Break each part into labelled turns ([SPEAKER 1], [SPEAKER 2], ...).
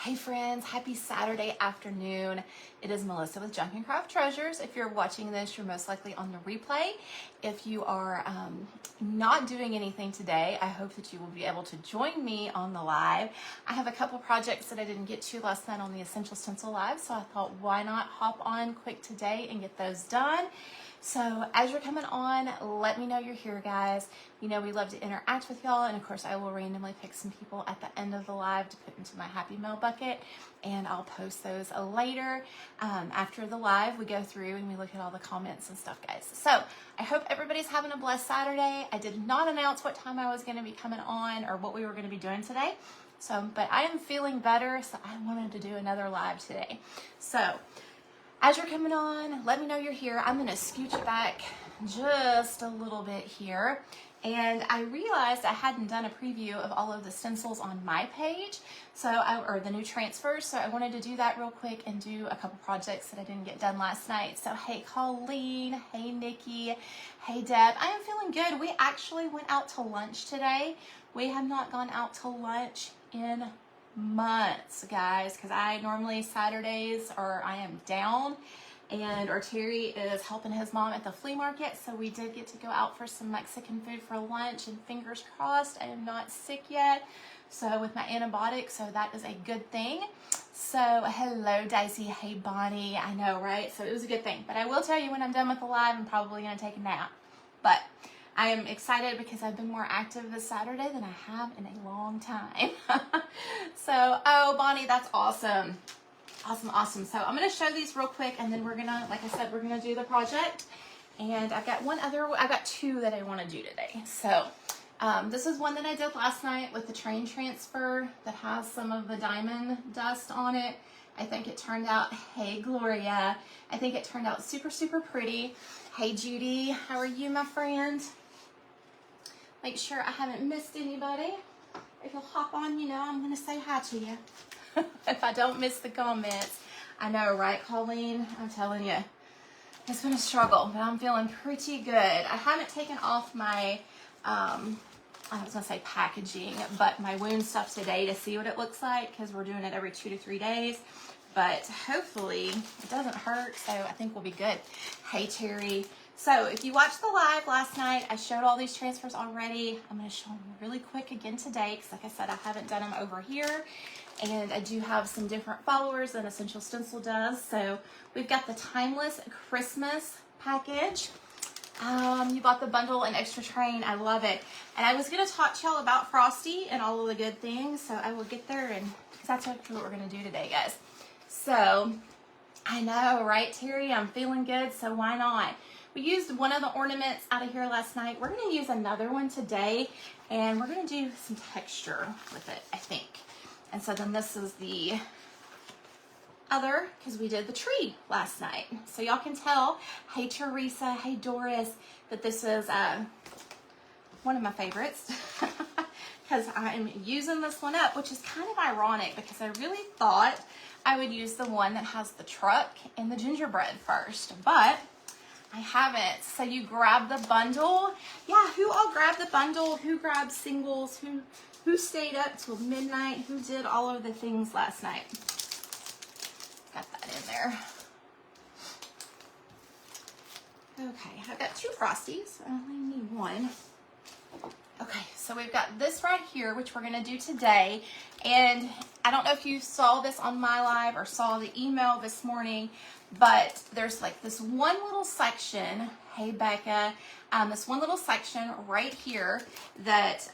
[SPEAKER 1] Hey friends, happy Saturday afternoon. It is Melissa with Junk and Craft Treasures. If you're watching this, you're most likely on the replay. If you are not doing anything today, I hope that you will be able to join me on the live. I have a couple projects that I didn't get to last night on the Essential Stencil Live, so I thought why not hop on quick today and get those done. So as you're coming on, let me know you're here, guys. You know we love to interact with y'all, and of course I will randomly pick some people at the end of the live to put into my happy mail bucket, and I'll post those later. After the live, we go through and we look at all the comments and stuff, guys. So I hope everybody's having a blessed Saturday. I did not announce what time I was going to be coming on or what we were going to be doing today. But I am feeling better, so I wanted to do another live today. So as you're coming on, let me know you're here. I'm gonna scooch back just a little bit here. And I realized I hadn't done a preview of all of the stencils on my page, or the new transfers. So I wanted to do that real quick and do a couple projects that I didn't get done last night. So hey Colleen, hey Nikki, hey Deb, I am feeling good. We actually went out to lunch today. We have not gone out to lunch in months, guys, because I normally Saturdays I am down, or Terry is helping his mom at the flea market, so we did get to go out for some Mexican food for lunch, and fingers crossed I am not sick yet, so with my antibiotics, so that is a good thing. So hello Dicey, hey Bonnie, I know, right? So it was a good thing, but I will tell you when I'm done with the live, I'm probably going to take a nap, but I am excited because I've been more active this Saturday than I have in a long time. So, oh, Bonnie, that's awesome. Awesome. So I'm going to show these real quick, and then we're going to, like I said, we're going to do the project. And I've got two that I want to do today. So this is one that I did last night with the train transfer that has some of the diamond dust on it. I think it turned out, hey Gloria, I think it turned out super, super pretty. Hey Judy, how are you, my friend? Make sure I haven't missed anybody. If you'll hop on, you know I'm going to say hi to you. If I don't miss the comments. I know, right, Colleen? I'm telling you, it's been a struggle, but I'm feeling pretty good. I haven't taken off my, I was going to say packaging, but my wound stuff today to see what it looks like, because we're doing it every 2 to 3 days. But hopefully it doesn't hurt, so I think we'll be good. Hey, Terry. So if you watched the live last night, I showed all these transfers already. I'm going to show them really quick again today, because like I said, I haven't done them over here. And I do have some different followers than Essential Stencil does. So we've got the Timeless Christmas package. You bought the bundle and extra train. I love it. And I was going to talk to y'all about Frosty and all of the good things. So I will get there, and that's what we're going to do today, guys. So I know, right, Terry? I'm feeling good, so why not? We used one of the ornaments out of here last night. We're going to use another one today, and we're going to do some texture with it, I think. And so then this is the other, because we did the tree last night. So y'all can tell, hey Teresa, hey Doris, that this is one of my favorites. Because I'm using this one up, which is kind of ironic because I really thought I would use the one that has the truck and the gingerbread first, but I haven't. So you grab the bundle. Yeah, who all grabbed the bundle? Who grabbed singles? Who stayed up till midnight? Who did all of the things last night? Got that in there. Okay, I've got 2 Frosties. I only need one. Okay, so we've got this right here, which we're going to do today. And I don't know if you saw this on my live or saw the email this morning, but there's like this one little section, hey Becca, this one little section right here that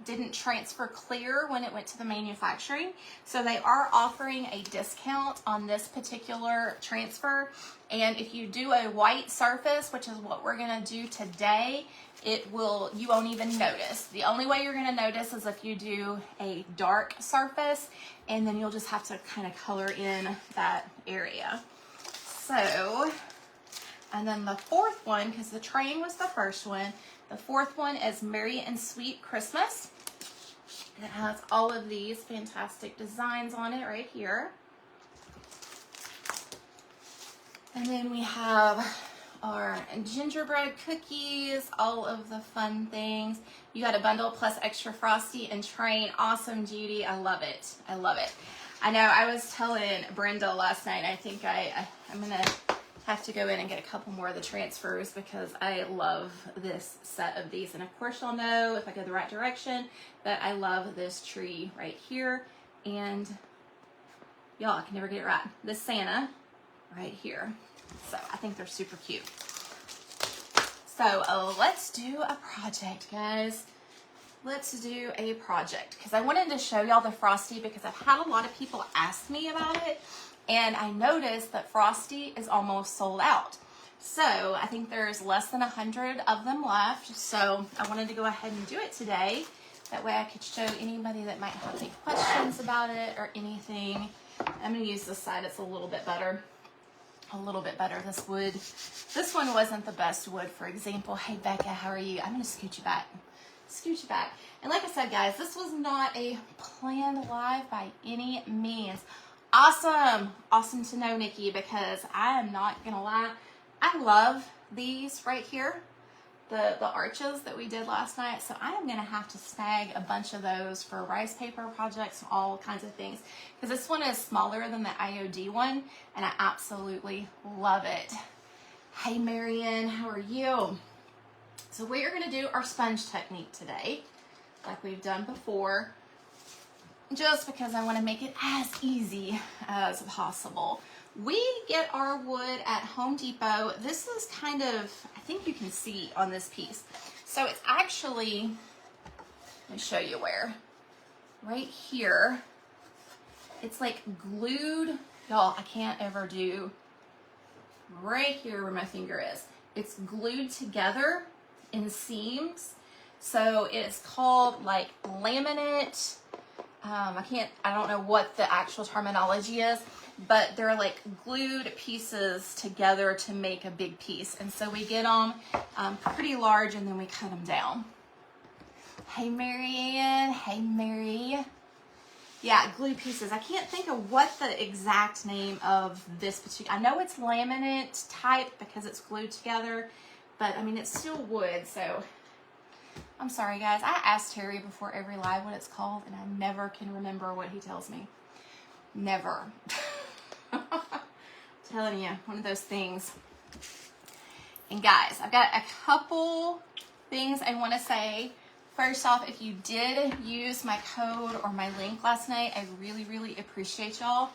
[SPEAKER 1] didn't transfer clear when it went to the manufacturing. So they are offering a discount on this particular transfer. And if you do a white surface, which is what we're going to do today, you won't even notice. The only way you're going to notice is if you do a dark surface, and then you'll just have to kind of color in that area. So, and then the fourth one, because the train was the first one, the fourth one is Merry and Sweet Christmas. And it has all of these fantastic designs on it right here. And then we have our gingerbread cookies, all of the fun things. You got a bundle plus extra Frosty and train. Awesome, Judy. I love it. I love it. I know I was telling Brenda last night, I think I'm going to have to go in and get a couple more of the transfers because I love this set of these. And of course you'll know if I go the right direction that I love this tree right here. And y'all, I can never get it right. This Santa right here. So I think they're super cute. So let's do a project, guys. Let's do a project because I wanted to show y'all the Frosty because I've had a lot of people ask me about it, and I noticed that Frosty is almost sold out. So I think there's less than 100 of them left. So I wanted to go ahead and do it today. That way I could show anybody that might have any questions about it or anything. I'm going to use this side. It's a little bit better. A little bit better. This wood, this one wasn't the best wood, for example. Hey, Becca, how are you? I'm going to scoot you back. Scoot you back. And like I said, guys, this was not a planned live by any means. Awesome. Awesome to know, Nikki, because I am not going to lie. I love these right here. The arches that we did last night. So I am going to have to snag a bunch of those for rice paper projects and all kinds of things. Because this one is smaller than the IOD one. And I absolutely love it. Hey, Marianne, how are you? So we are going to do our sponge technique today, like we've done before, just because I want to make it as easy as possible. We get our wood at Home Depot. This is kind of, I think you can see on this piece. So it's actually, let me show you where, right here, it's like glued. Y'all, I can't ever do, right here where my finger is. It's glued together in seams. So it's called like laminate. I don't know what the actual terminology is, but they're like glued pieces together to make a big piece. And so we get them pretty large and then we cut them down. Hey, Marianne. Hey, Mary. Yeah, glue pieces. I can't think of what the exact name of this particular, I know it's laminate type because it's glued together, but I mean, it's still wood, so I'm sorry, guys. I asked Terry before every live what it's called, and I never can remember what he tells me. Never. I'm telling you, one of those things. And guys, I've got a couple things I want to say. First off, if you did use my code or my link last night, I really, really appreciate y'all.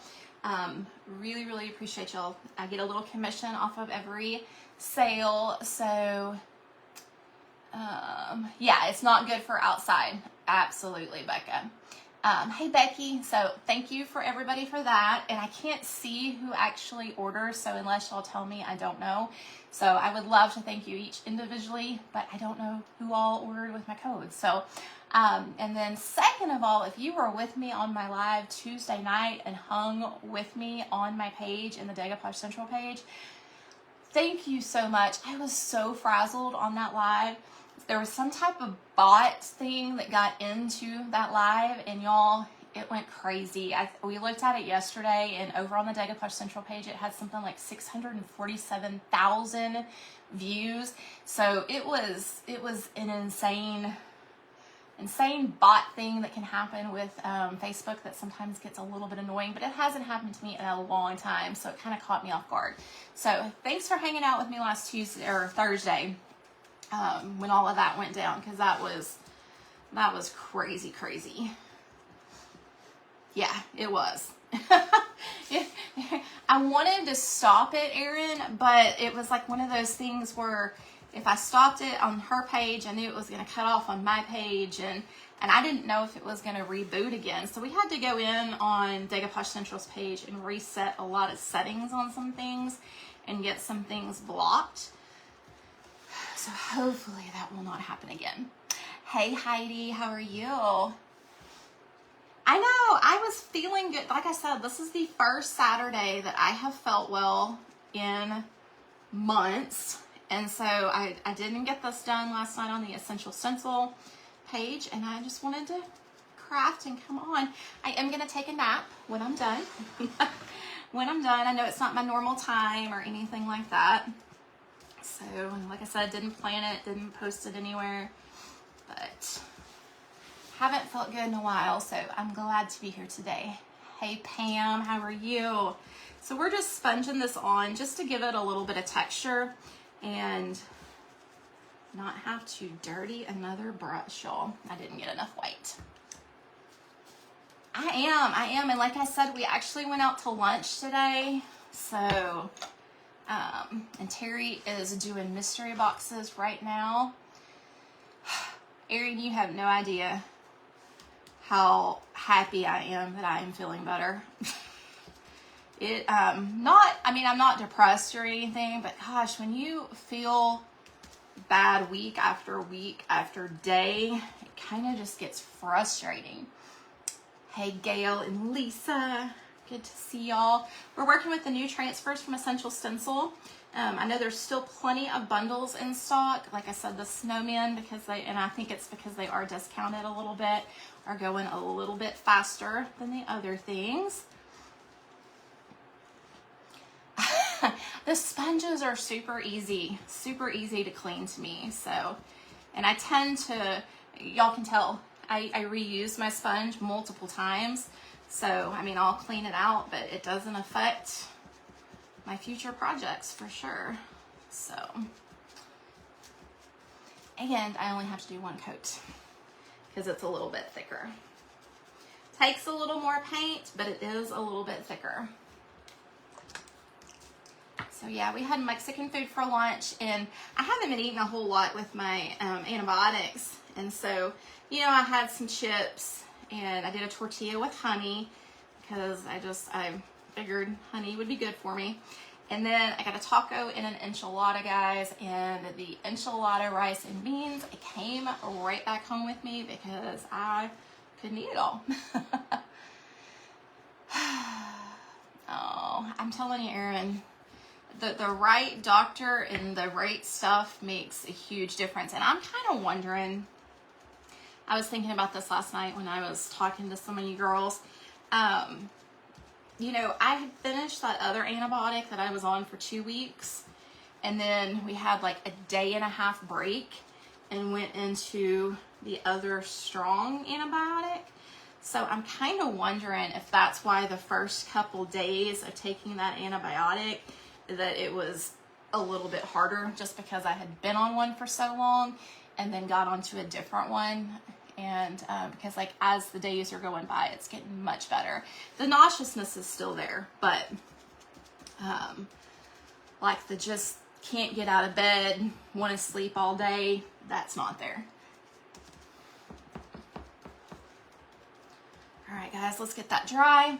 [SPEAKER 1] Really, really appreciate y'all. I get a little commission off of every sale, so yeah, it's not good for outside. Absolutely, Becca. Hey, Becky. So thank you for everybody for that. And I can't see who actually orders, so unless y'all tell me, I don't know. So I would love to thank you each individually, but I don't know who all ordered with my code. So, and then second of all, if you were with me on my live Tuesday night and hung with me on my page in the Decoupage Central page, thank you so much. I was so frazzled on that live. There was some type of bot thing that got into that live, and y'all, it went crazy. We looked at it yesterday, and over on the Decoupage Central page, it had something like 647,000 views. So it was an insane bot thing that can happen with Facebook that sometimes gets a little bit annoying, but it hasn't happened to me in a long time, so it kind of caught me off guard. So thanks for hanging out with me last Tuesday or Thursday when all of that went down, because that was crazy. Yeah, it was. I wanted to stop it, Erin, but it was like one of those things where if I stopped it on her page, I knew it was going to cut off on my page, and I didn't know if it was going to reboot again. So we had to go in on Decoupage Central's page and reset a lot of settings on some things and get some things blocked. So hopefully that will not happen again. Hey, Heidi, how are you? I know, I was feeling good. Like I said, this is the first Saturday that I have felt well in months. And so I didn't get this done last night on the Essential Stencil page, and I just wanted to craft and come on. I am going to take a nap when I'm done. When I'm done, I know it's not my normal time or anything like that. So, like I said, didn't plan it, didn't post it anywhere, but haven't felt good in a while, so I'm glad to be here today. Hey Pam, how are you? So we're just sponging this on just to give it a little bit of texture and not have to dirty another brush, y'all. I didn't get enough white. I am, and like I said, we actually went out to lunch today. So, and Terry is doing mystery boxes right now. Erin, you have no idea how happy I am that I am feeling better. I'm not depressed or anything, but gosh, when you feel bad week after day, it kind of just gets frustrating. Hey Gail and Lisa, good to see y'all. We're working with the new transfers from Essential Stencil. I know there's still plenty of bundles in stock. Like I said, the Snowman, and I think it's because they are discounted a little bit, are going a little bit faster than the other things. The sponges are super easy to clean to me. So, and I tend to, y'all can tell, I reuse my sponge multiple times. So, I mean, I'll clean it out, but it doesn't affect my future projects for sure. So, and I only have to do one coat because it's a little bit thicker. Takes a little more paint, but it is a little bit thicker. So yeah, we had Mexican food for lunch, and I haven't been eating a whole lot with my antibiotics. And so, you know, I had some chips, and I did a tortilla with honey because I figured honey would be good for me. And then I got a taco and an enchilada, guys, and the enchilada rice and beans, it came right back home with me because I couldn't eat it all. Oh, I'm telling you, Erin, the right doctor and the right stuff makes a huge difference. And I'm kind of wondering, I was thinking about this last night when I was talking to some of you girls. You know, I had finished that other antibiotic that I was on for 2 weeks, and then we had like a day-and-a-half break and went into the other strong antibiotic. So I'm kind of wondering if that's why the first couple days of taking that antibiotic, that it was a little bit harder just because I had been on one for so long and then got onto a different one. And because like as the days are going by, it's getting much better. The nauseousness is still there, but like the just can't get out of bed, want to sleep all day, that's not there. All right, guys, let's get that dry.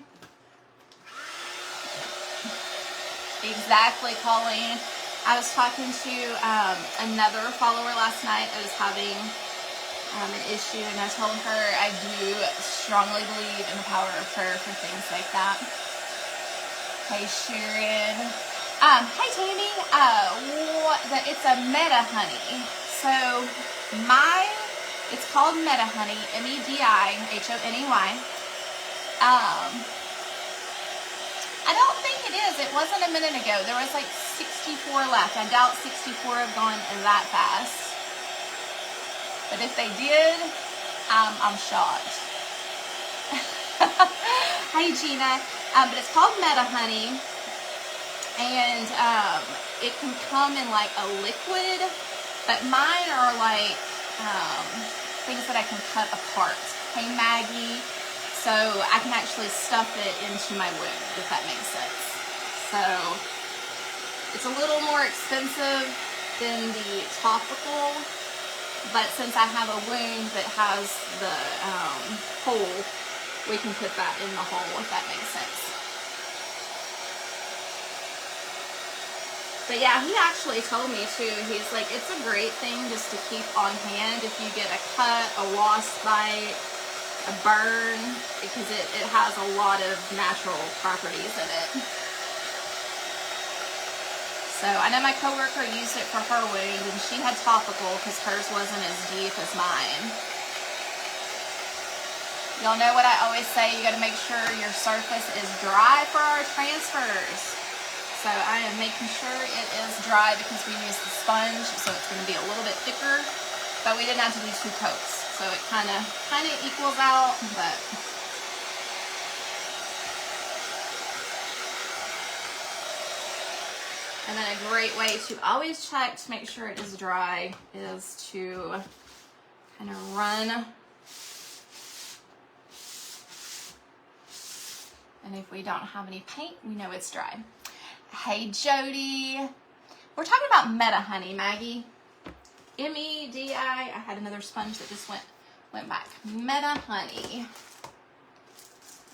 [SPEAKER 1] Exactly, Colleen. I was talking to another follower last night that was having an issue, and I told her I do strongly believe in the power of prayer for things like that. Hey, Sharon. Hey, Tammy. It's a Meta Honey. So it's called Meta Honey, MEDIHONEY. I don't think it is. It wasn't a minute ago. There was like 64 left. I doubt 64 have gone that fast. But if they did, I'm shocked. Hi, Gina. But it's called Meta Honey. And it can come in like a liquid. But mine are like things that I can cut apart. Hey, Maggie. So I can actually stuff it into my wound, if that makes sense. So it's a little more expensive than the topical, but since I have a wound that has the hole, we can put that in the hole, if that makes sense. But yeah, he actually told me too, he's like, it's a great thing just to keep on hand if you get a cut, a wasp bite, a burn, because it has a lot of natural properties in it. So I know my coworker used it for her wound, and she had topical because hers wasn't as deep as mine. Y'all know what I always say, you gotta make sure your surface is dry for our transfers. So I am making sure it is dry because we use the sponge, so it's gonna be a little bit thicker, but we didn't have to do 2 coats. So it kind of equals out, but And then a great way to always check to make sure it is dry is to kind of run. And if we don't have any paint, we know it's dry. Hey, Jody. We're talking about Meta Honey, Maggie. M-E-D-I. I had another sponge that just went back. Meta Honey.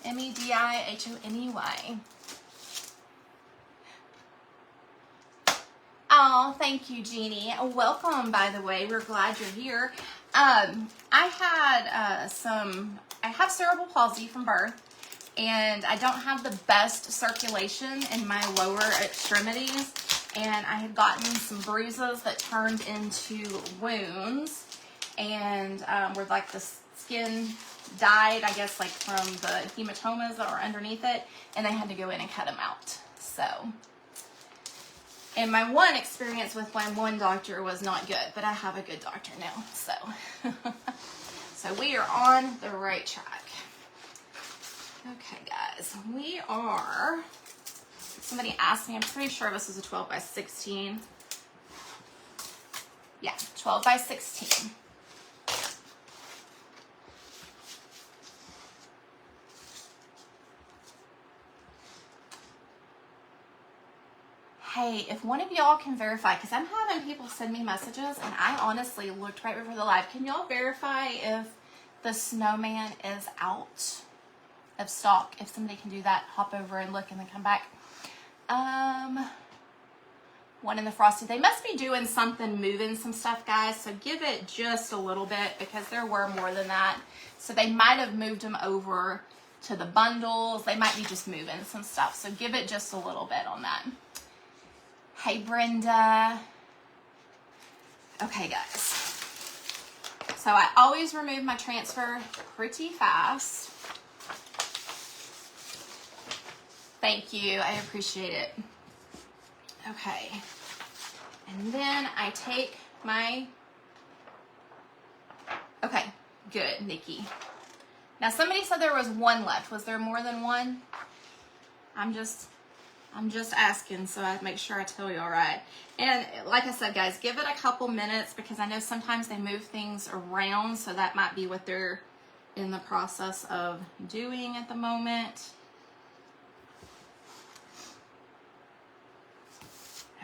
[SPEAKER 1] M-E-D-I-H-O-N-E-Y. Oh, thank you, Jeannie. Welcome, by the way. We're glad you're here. I have cerebral palsy from birth, and I don't have the best circulation in my lower extremities, and I had gotten some bruises that turned into wounds, and where like the skin died, I guess, like from the hematomas that were underneath it, and they had to go in and cut them out. So, and my one experience with my one doctor was not good, but I have a good doctor now, so. So we are on the right track. Okay, guys, we are, somebody asked me, I'm pretty sure this is a 12 by 16. Yeah, 12 by 16. Hey, if one of y'all can verify, because I'm having people send me messages, and I honestly looked right before the live. Can y'all verify if the Snowman is out of stock? If somebody can do that, hop over and look and then come back. One in the Frosty. They must be doing something, moving some stuff, guys. So give it just a little bit, because there were more than that. So they might have moved them over to the bundles. They might be just moving some stuff. So give it just a little bit on that. Hey, Brenda. Okay, guys. So I always remove my transfer pretty fast. Thank you. I appreciate it. Okay. And then I take my... Okay, good, Nikki. Now, somebody said there was one left. Was there more than one? I'm just asking, so I make sure I tell you all right. And like I said, guys, give it a couple minutes, because I know sometimes they move things around, so that might be what they're in the process of doing at the moment.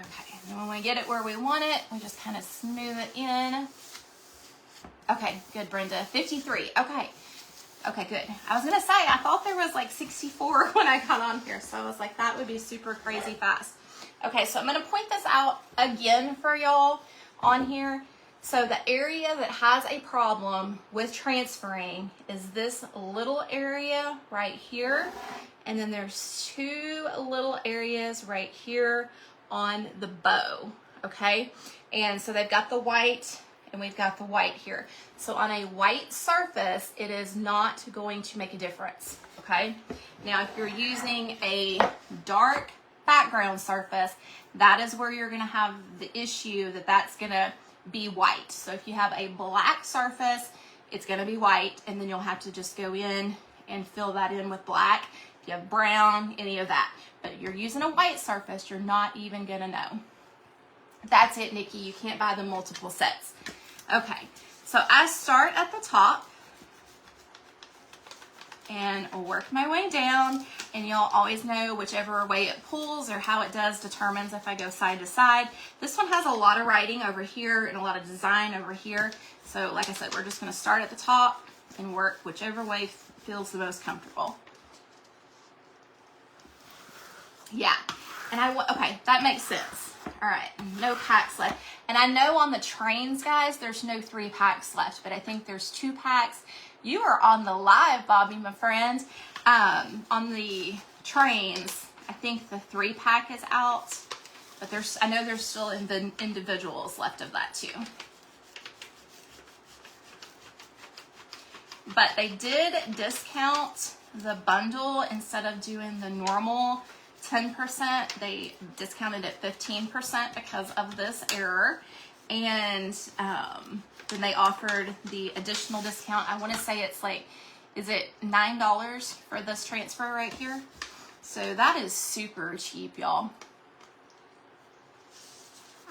[SPEAKER 1] Okay, and when we get it where we want it, we just kind of smooth it in. Okay, good, Brenda. 53. Okay. Okay, good. I was going to say, I thought there was like 64 when I got on here. So I was like, that would be super crazy fast. Okay, so I'm going to point this out again for y'all on here. So the area that has a problem with transferring is this little area right here. And then there's two little areas right here on the bow. Okay, and so they've got the white, and we've got the white here. So on a white surface, it is not going to make a difference, okay? Now, if you're using a dark background surface, that is where you're gonna have the issue that that's gonna be white. So if you have a black surface, it's gonna be white, and then you'll have to just go in and fill that in with black. If you have brown, any of that. But if you're using a white surface, you're not even gonna know. That's it, Nikki. You can't buy the multiple sets. Okay, so I start at the top and work my way down, and you'll always know whichever way it pulls or how it does determines if I go side to side. This one has a lot of writing over here and a lot of design over here. So like I said, we're just gonna start at the top and work whichever way feels the most comfortable. Yeah, and okay, that makes sense. All right, no packs left. And I know on the trains, guys, there's no 3 packs left, but I think there's 2 packs. You are on the live, Bobby, my friend. On the trains, I think the 3 pack is out, but I know there's still individuals left of that too. But they did discount the bundle. Instead of doing the normal 10%, they discounted it 15% because of this error. And then they offered the additional discount. I want to say it's like, is it $9 for this transfer right here? So that is super cheap, y'all.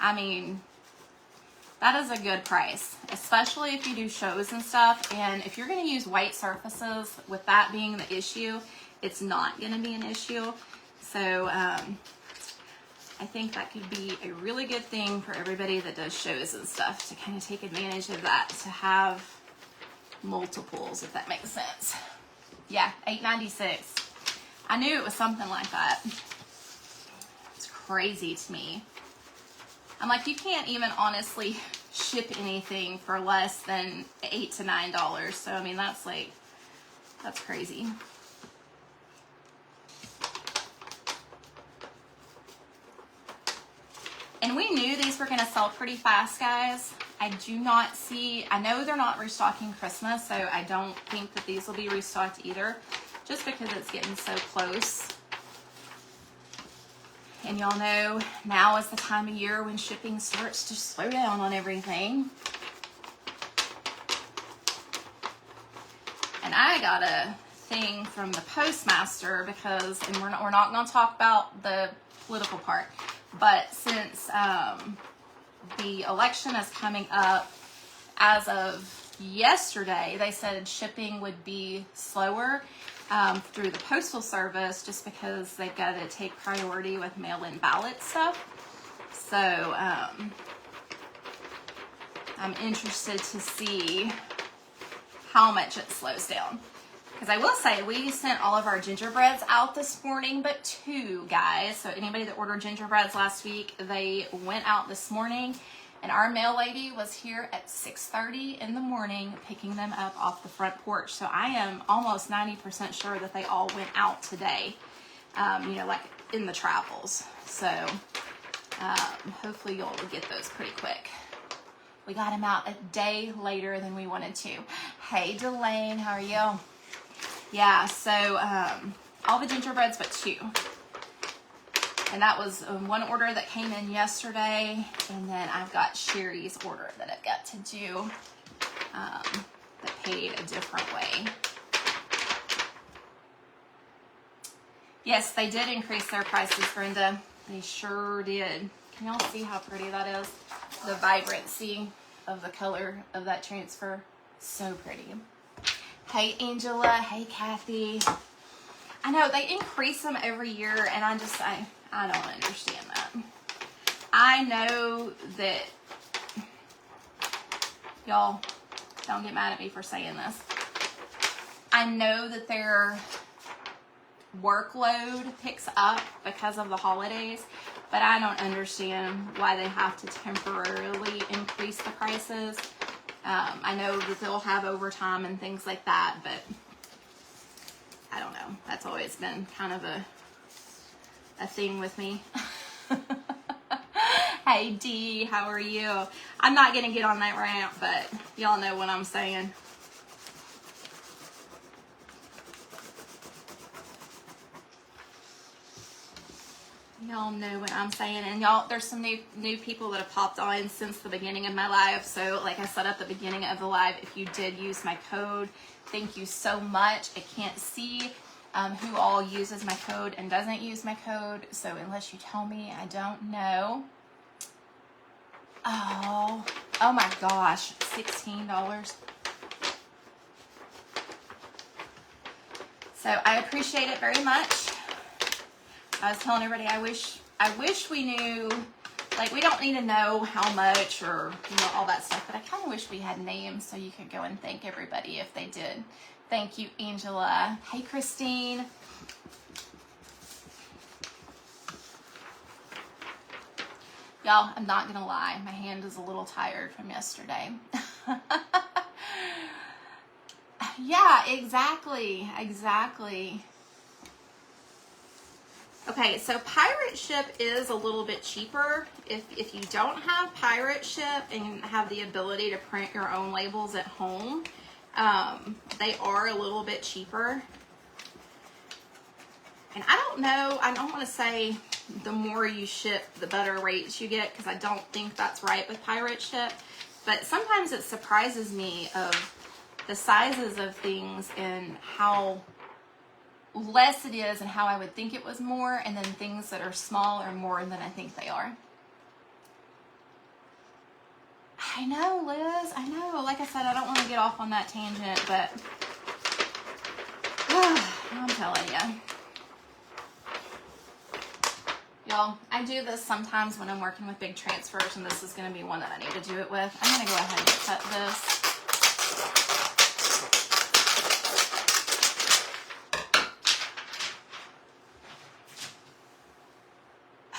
[SPEAKER 1] I mean, that is a good price, especially if you do shows and stuff. And if you're going to use white surfaces, with that being the issue, it's not going to be an issue. So I think that could be a really good thing for everybody that does shows and stuff, to kind of take advantage of that, to have multiples, if that makes sense. Yeah, $8.96. I knew it was something like that. It's crazy to me. I'm like, you can't even honestly ship anything for less than $8 to $9. So I mean, that's like, that's crazy. And we knew these were going to sell pretty fast, guys. I do not see, I know they're not restocking Christmas, so I don't think that these will be restocked either, just because it's getting so close. And y'all know now is the time of year when shipping starts to slow down on everything. And I got a thing from the postmaster because, and we're not going to talk about the political part, but since the election is coming up, as of yesterday, they said shipping would be slower through the Postal Service, just because they've got to take priority with mail-in ballot stuff. So I'm interested to see how much it slows down. Because I will say, we sent all of our gingerbreads out this morning, but 2, guys. So anybody that ordered gingerbreads last week, they went out this morning. And our mail lady was here at 6:30 in the morning picking them up off the front porch. So I am almost 90% sure that they all went out today, you know, like in the travels. So hopefully you'll get those pretty quick. We got them out a day later than we wanted to. Hey, Delane, how are you? Yeah, so all the gingerbreads but 2. And that was one order that came in yesterday. And then I've got Sherry's order that I've got to do that paid a different way. Yes, they did increase their prices, Brenda. They sure did. Can y'all see how pretty that is? The vibrancy of the color of that transfer. So pretty. Hey, Angela. Hey, Kathy. I know they increase them every year, and I don't understand that. I know that, y'all, don't get mad at me for saying this. I know that their workload picks up because of the holidays, but I don't understand why they have to temporarily increase the prices. I know that they'll have overtime and things like that, but I don't know. That's always been kind of a thing with me. Hey Dee, how are you? I'm not gonna get on that rant, but y'all know what I'm saying. Y'all know what I'm saying. And y'all, there's some new people that have popped on since the beginning of my live. So like I said at the beginning of the live, if you did use my code, thank you so much. I can't see who all uses my code and doesn't use my code. So unless you tell me, I don't know. Oh my gosh, $16. So I appreciate it very much. I was telling everybody, I wish we knew, like, we don't need to know how much or, you know, all that stuff, but I kind of wish we had names so you could go and thank everybody if they did. Thank you, Angela. Hey, Christine. Y'all, I'm not gonna lie, my hand is a little tired from yesterday. Yeah, exactly. Okay, so Pirate Ship is a little bit cheaper. If you don't have Pirate Ship and have the ability to print your own labels at home, they are a little bit cheaper. And I don't know, I don't want to say the more you ship, the better rates you get, because I don't think that's right with Pirate Ship. But sometimes it surprises me of the sizes of things and how less it is and how I would think it was more, and then things that are small are more than I think they are. I know, Liz. I know. Like I said, I don't want to get off on that tangent, but I'm telling you. Y'all, I do this sometimes when I'm working with big transfers, and this is going to be one that I need to do it with. I'm going to go ahead and cut this.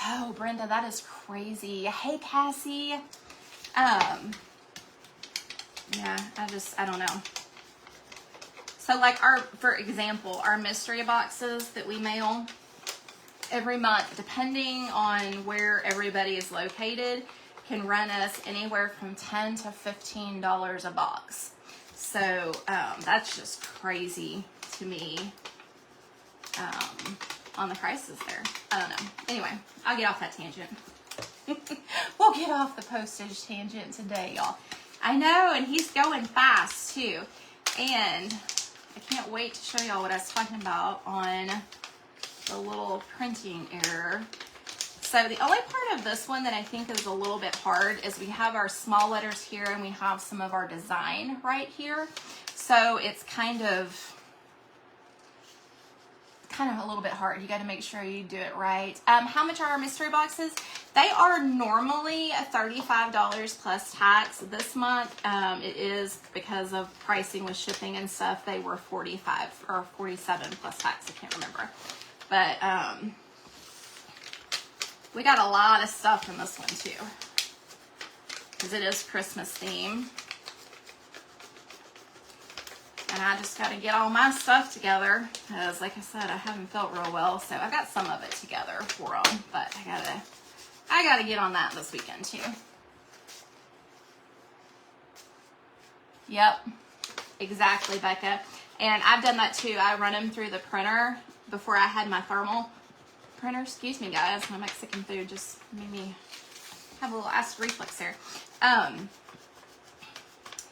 [SPEAKER 1] Oh, Brenda, that is crazy. Hey, Cassie. Yeah, I don't know. So like for example, our mystery boxes that we mail every month, depending on where everybody is located, can run us anywhere from $10 to $15 a box. So that's just crazy to me on the prices there. I don't know. Anyway, I'll get off that tangent. We'll get off the postage tangent today, y'all. I know, and he's going fast too. And I can't wait to show y'all what I was talking about on the little printing error. So the only part of this one that I think is a little bit hard is we have our small letters here and we have some of our design right here. So it's kind of a little bit hard. You got to make sure you do it right. How much are our mystery boxes? They are normally $35 plus tax. This month, it is because of pricing with shipping and stuff. They were $45 or $47 plus tax. I can't remember. But we got a lot of stuff in this one too, because it is Christmas theme. And I just got to get all my stuff together, because like I said, I haven't felt real well, so I got some of it together for them, but I gotta get on that this weekend too. Yep, exactly, Becca. And I've done that too. I run them through the printer before I had my thermal printer. Excuse me, guys. My Mexican food just made me have a little acid reflux there.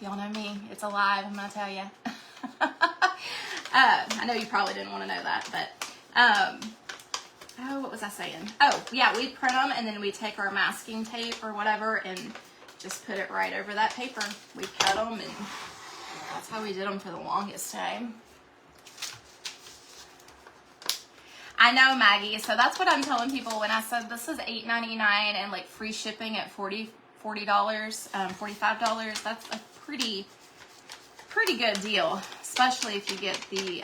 [SPEAKER 1] Y'all know me. It's alive, I'm gonna tell you. I know you probably didn't want to know that, but oh, what was I saying? Oh, yeah, we print them and then we take our masking tape or whatever and just put it right over that paper. We cut them, and that's how we did them for the longest time. I know, Maggie. So that's what I'm telling people when I said this is $8.99 and like free shipping at $40, $45. That's a pretty good deal, especially if you get the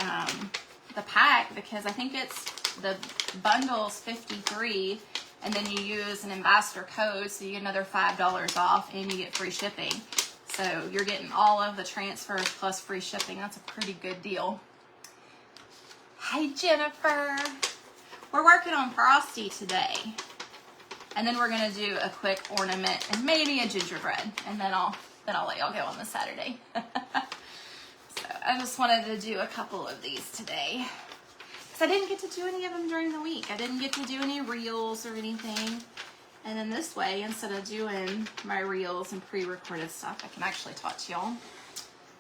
[SPEAKER 1] pack, because I think it's the bundle's $53, and then you use an ambassador code, so you get another $5 off, and you get free shipping. So you're getting all of the transfers plus free shipping. That's a pretty good deal. Hi, Jennifer. We're working on Frosty today, and then we're gonna do a quick ornament and maybe a gingerbread, and then I'll let y'all go on the Saturday. So I just wanted to do a couple of these today, because I didn't get to do any of them during the week. I didn't get to do any reels or anything. And then this way, instead of doing my reels and pre-recorded stuff, I can actually talk to y'all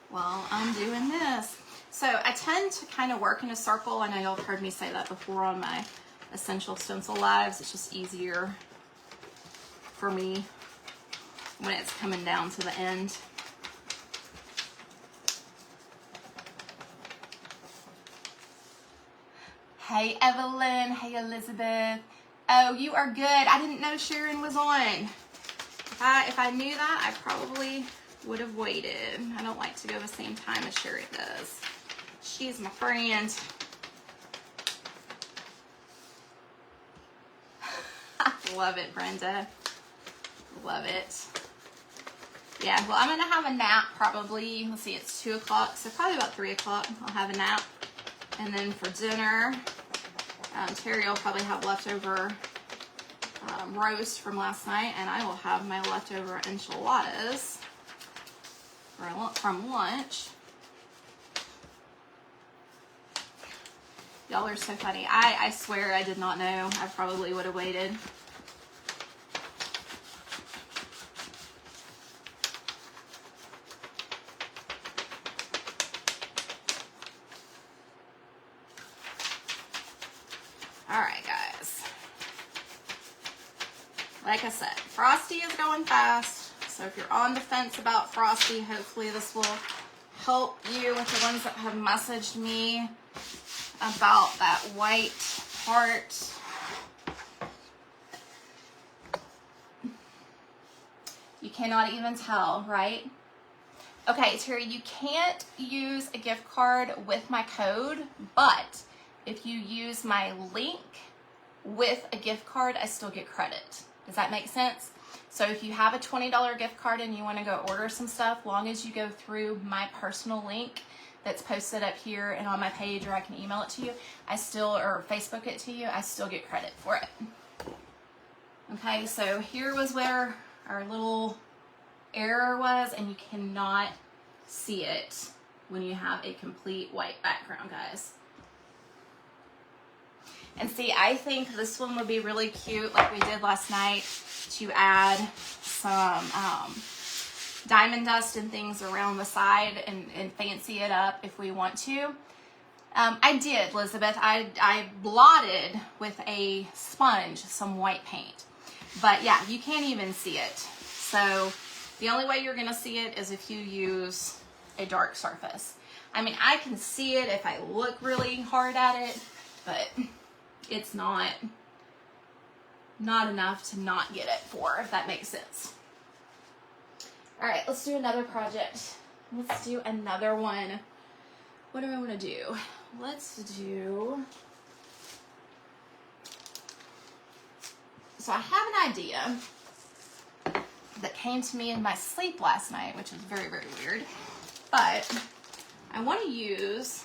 [SPEAKER 1] while I'm doing this. So I tend to kind of work in a circle. I know y'all have heard me say that before on my Essential Stencil Lives. It's just easier for me when it's coming down to the end. Hey, Evelyn. Hey, Elizabeth. Oh, you are good. I didn't know Sharon was on. If I knew that, I probably would have waited. I don't like to go the same time as Sharon does. She's my friend. Love it, Brenda. Love it. Yeah, well, I'm going to have a nap probably. Let's see, it's 2 o'clock, so probably about 3 o'clock I'll have a nap. And then for dinner, Terry will probably have leftover roast from last night, and I will have my leftover enchiladas from lunch. Y'all are so funny. I swear I did not know. I probably would have waited. Alright, guys. Like I said, Frosty is going fast, So if you're on the fence about Frosty, hopefully this will help you with the ones that have messaged me about that white part. You cannot even tell, right? Okay, Terry, you can't use a gift card with my code, but if you use my link with a gift card, I still get credit. Does that make sense? So if you have a $20 gift card and you want to go order some stuff, long as you go through my personal link that's posted up here and on my page, or I can email it to you, or Facebook it to you, I still get credit for it. Okay, so here was where our little error was, and you cannot see it when you have a complete white background, guys. And see, I think this one would be really cute, like we did last night, to add some diamond dust and things around the side and fancy it up if we want to. I did, Elizabeth. I blotted with a sponge some white paint. But yeah, you can't even see it. So the only way you're going to see it is if you use a dark surface. I mean, I can see it if I look really hard at it, but it's not enough to not get it for, if that makes sense. All right, let's do another project. Let's do another one. What do I want to do? Let's do... So I have an idea that came to me in my sleep last night, which is very, very weird. But I want to use...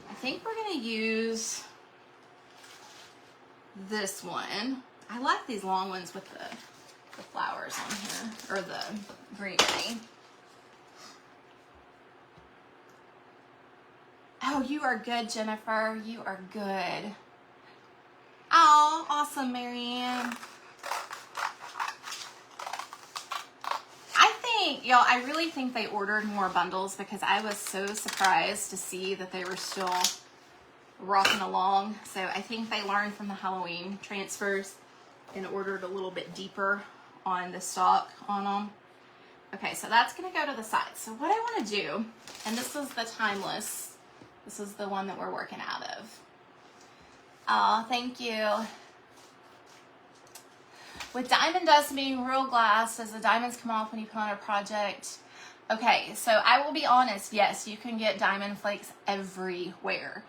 [SPEAKER 1] I think we're going to use this one. I like these long ones with the flowers on here, or the greenery. Oh, you are good, Jennifer. You are good. Oh, awesome, Marianne. Y'all, I really think they ordered more bundles because I was so surprised to see that they were still rocking along. So I think they learned from the Halloween transfers and ordered a little bit deeper on the stock on them. Okay, so that's going to go to the side. So what I want to do, and this is the Timeless. This is the one that we're working out of. Oh, thank you. With diamond dust being real glass, does the diamonds come off when you put on a project? Okay, so I will be honest, yes, you can get diamond flakes everywhere.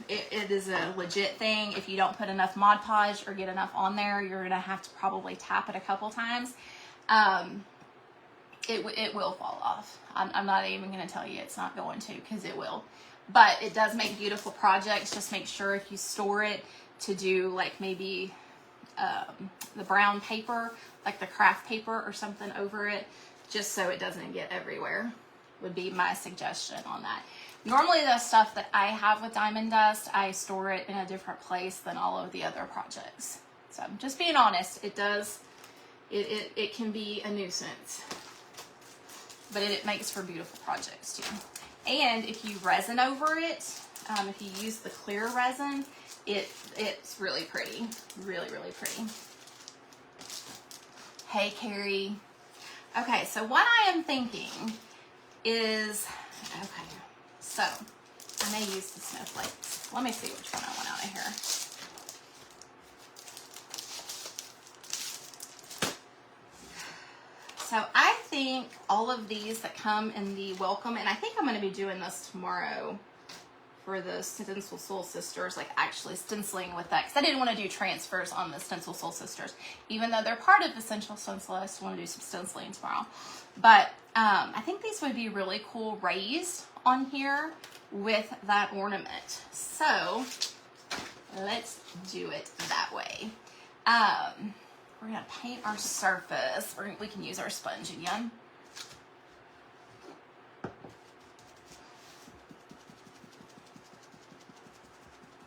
[SPEAKER 1] It is a legit thing. If you don't put enough Mod Podge or get enough on there, you're going to have to probably tap it a couple times. It will fall off. I'm not even going to tell you it's not going to, because it will. But it does make beautiful projects. Just make sure if you store it to do like maybe the brown paper, like the craft paper or something over it, just so it doesn't get everywhere, would be my suggestion on that. Normally the stuff that I have with diamond dust, I store it in a different place than all of the other projects. So just being honest, it can be a nuisance, but it makes for beautiful projects too. And if you resin over it, if you use the clear resin, it's really pretty. Really, really pretty. Hey, Carrie. Okay, so what I am thinking is, okay, so I may use the snowflakes. Let me see which one I want out of here. So I think all of these that come in the welcome, and I think I'm going to be doing this tomorrow for the Stencil Soul Sisters, like actually stenciling with that, because I didn't want to do transfers on the Stencil Soul Sisters. Even though they're part of Essential Stencil, I still want to do some stenciling tomorrow. But I think these would be really cool raised on here with that ornament. So let's do it that way. We're going to paint our surface. We can use our sponge again.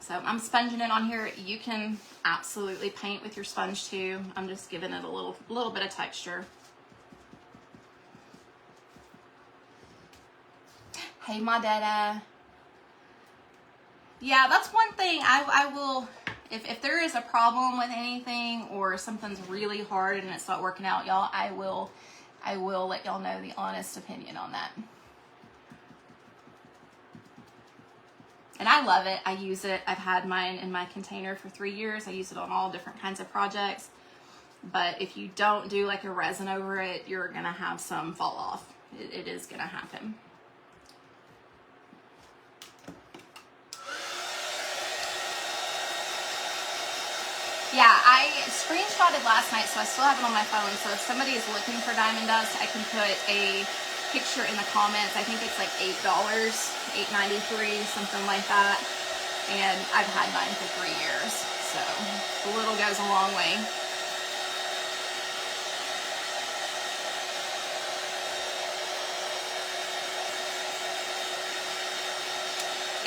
[SPEAKER 1] So I'm sponging it on here. You can absolutely paint with your sponge too. I'm just giving it a little bit of texture. Hey, my dada. Yeah, that's one thing I will, if there is a problem with anything or something's really hard and it's not working out, y'all, I will let y'all know the honest opinion on that. And I love it. I use it. I've had mine in my container for 3 years. I use it on all different kinds of projects. But if you don't do like a resin over it, you're going to have some fall off. It is going to happen. Yeah, I screenshotted last night, so I still have it on my phone. So if somebody is looking for diamond dust, I can put a picture in the comments. I think it's like $8, $8.93, something like that. And I've had mine for 3 years, so a little goes a long way.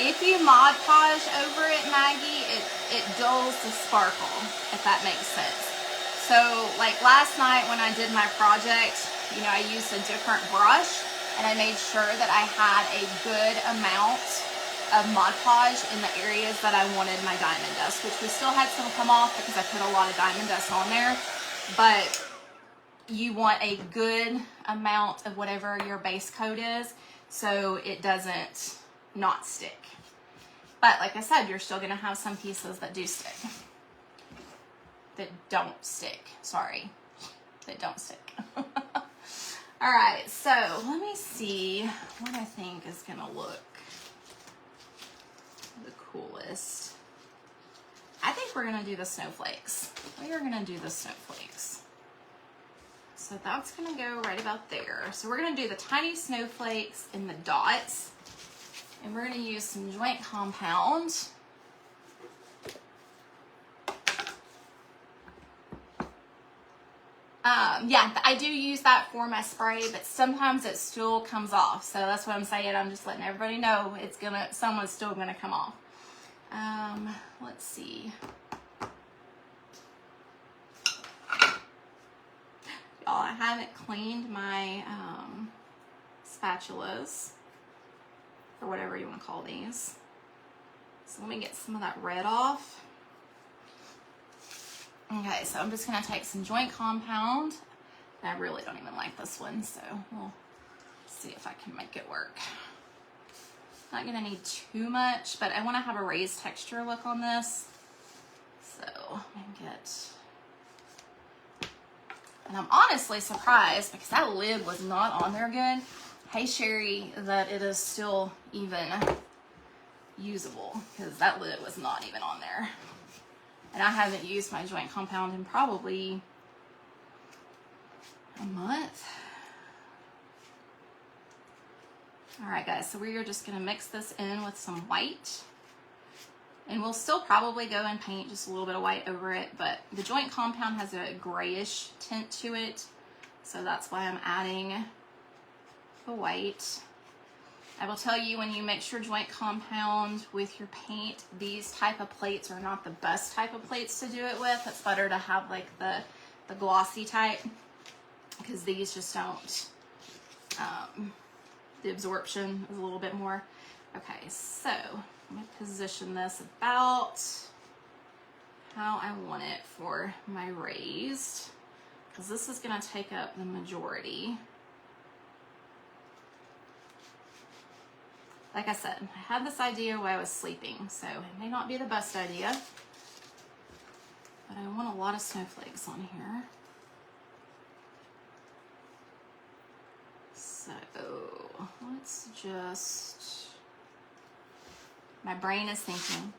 [SPEAKER 1] If you Mod Podge over it, Maggie, it dulls the sparkle, if that makes sense. So like last night when I did my project, you know, I used a different brush and I made sure that I had a good amount of Mod Podge in the areas that I wanted my diamond dust, which we still had some come off because I put a lot of diamond dust on there. But you want a good amount of whatever your base coat is so it doesn't not stick. But like I said, you're still gonna have some pieces that do stick. That don't stick, sorry. That don't stick. All right, so let me see what I think is gonna look the coolest. I think we're gonna do the snowflakes. We are gonna do the snowflakes. So that's gonna go right about there. So we're gonna do the tiny snowflakes in the dots. And we're going to use some joint compound. Yeah, I do use that for my spray, but sometimes it still comes off. So that's what I'm saying. I'm just letting everybody know someone's still gonna come off. Let's see. Y'all, I haven't cleaned my spatulas, or whatever you want to call these. So let me get some of that red off. Okay, so I'm just going to take some joint compound. I really don't even like this one, so we'll see if I can make it work. Not going to need too much, but I want to have a raised texture look on this. So let me get... And I'm honestly surprised because that lid was not on there good. Hey Sherry, that it is still even usable because that lid was not even on there. And I haven't used my joint compound in probably a month. All right guys, so we are just gonna mix this in with some white. And we'll still probably go and paint just a little bit of white over it, but the joint compound has a grayish tint to it. So that's why I'm adding the white. I will tell you, when you mix your joint compound with your paint, these type of plates are not the best type of plates to do it with. It's better to have like the glossy type, because these just don't, the absorption is a little bit more. Okay, so I'm gonna position this about how I want it for my raised, because this is gonna take up the majority. Like I said, I had this idea while I was sleeping, so it may not be the best idea, but I want a lot of snowflakes on here. So let's just, my brain is thinking,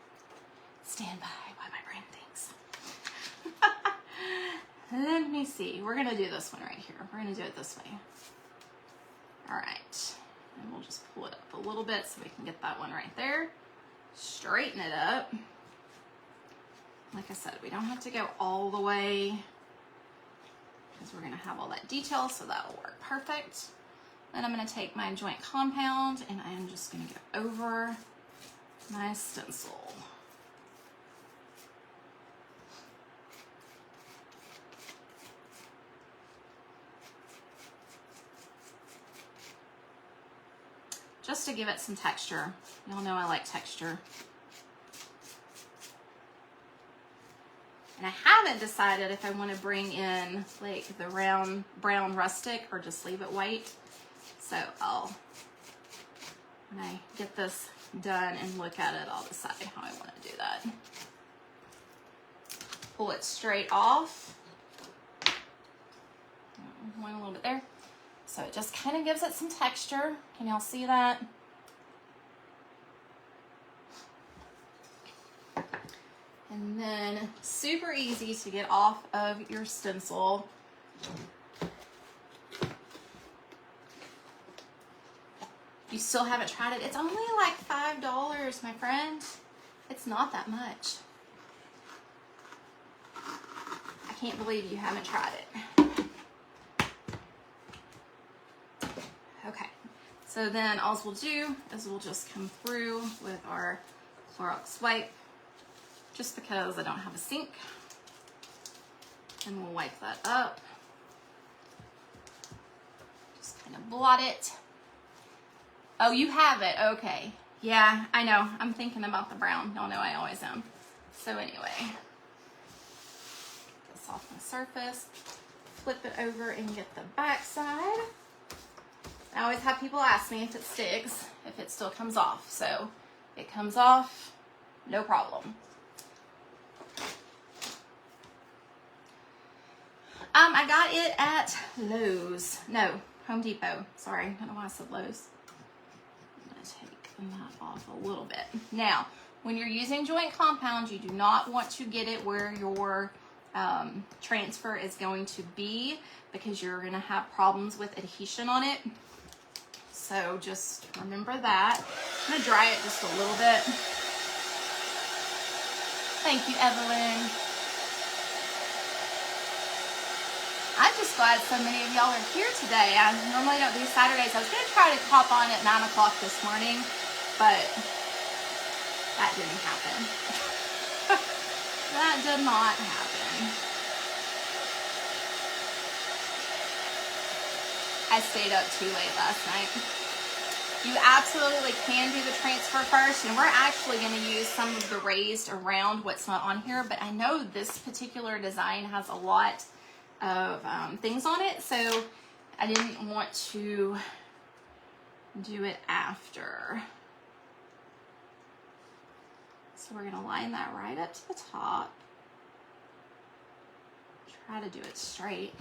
[SPEAKER 1] stand by while my brain thinks. Let me see, we're gonna do this one right here. We're gonna do it this way. All right. And we'll just pull it up a little bit so we can get that one right there. Straighten it up. Like I said, we don't have to go all the way because we're gonna have all that detail, so that'll work perfect. Then I'm gonna take my joint compound and I'm just gonna go over my stencil. Just to give it some texture. Y'all know I like texture. And I haven't decided if I want to bring in like the brown rustic or just leave it white. So when I get this done and look at it, I'll decide how I want to do that. Pull it straight off. One a little bit there. So it just kind of gives it some texture. Can y'all see that? And then super easy to get off of your stencil. You still haven't tried it. It's only like $5, my friend. It's not that much. I can't believe you haven't tried it. Okay, so then all we'll do is we'll just come through with our Clorox wipe, just because I don't have a sink. And we'll wipe that up. Just kind of blot it. Oh, you have it, okay. Yeah, I know, I'm thinking about the brown. Y'all know I always am. So anyway, this off my surface, flip it over and get the back side. I always have people ask me if it sticks, if it still comes off. So it comes off, no problem. I got it at Lowe's. No, Home Depot. Sorry, I don't know why I said Lowe's. I'm gonna take that off a little bit. Now, when you're using joint compound, you do not want to get it where your transfer is going to be, because you're gonna have problems with adhesion on it. So just remember that. I'm gonna dry it just a little bit. Thank you, Evelyn. I'm just glad so many of y'all are here today. I normally don't do Saturdays. I was gonna try to hop on at 9 o'clock this morning, but that didn't happen. That did not happen. I stayed up too late last night. You absolutely can do the transfer first, and we're actually going to use some of the raised around what's not on here, but I know this particular design has a lot of things on it, so I didn't want to do it after. So we're going to line that right up to the top. Try to do it straight.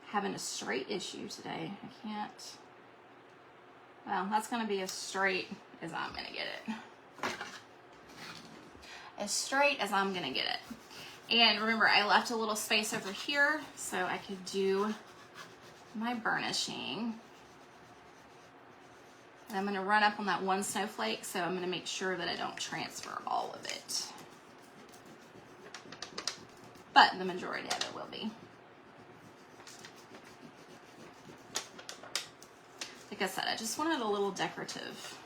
[SPEAKER 1] Having a straight issue today. I can't. Well, that's going to be as straight as I'm going to get it. As straight as I'm going to get it. And remember, I left a little space over here so I could do my burnishing. And I'm going to run up on that one snowflake, so I'm going to make sure that I don't transfer all of it. But the majority of it will be. Like I said, I just wanted a little decorative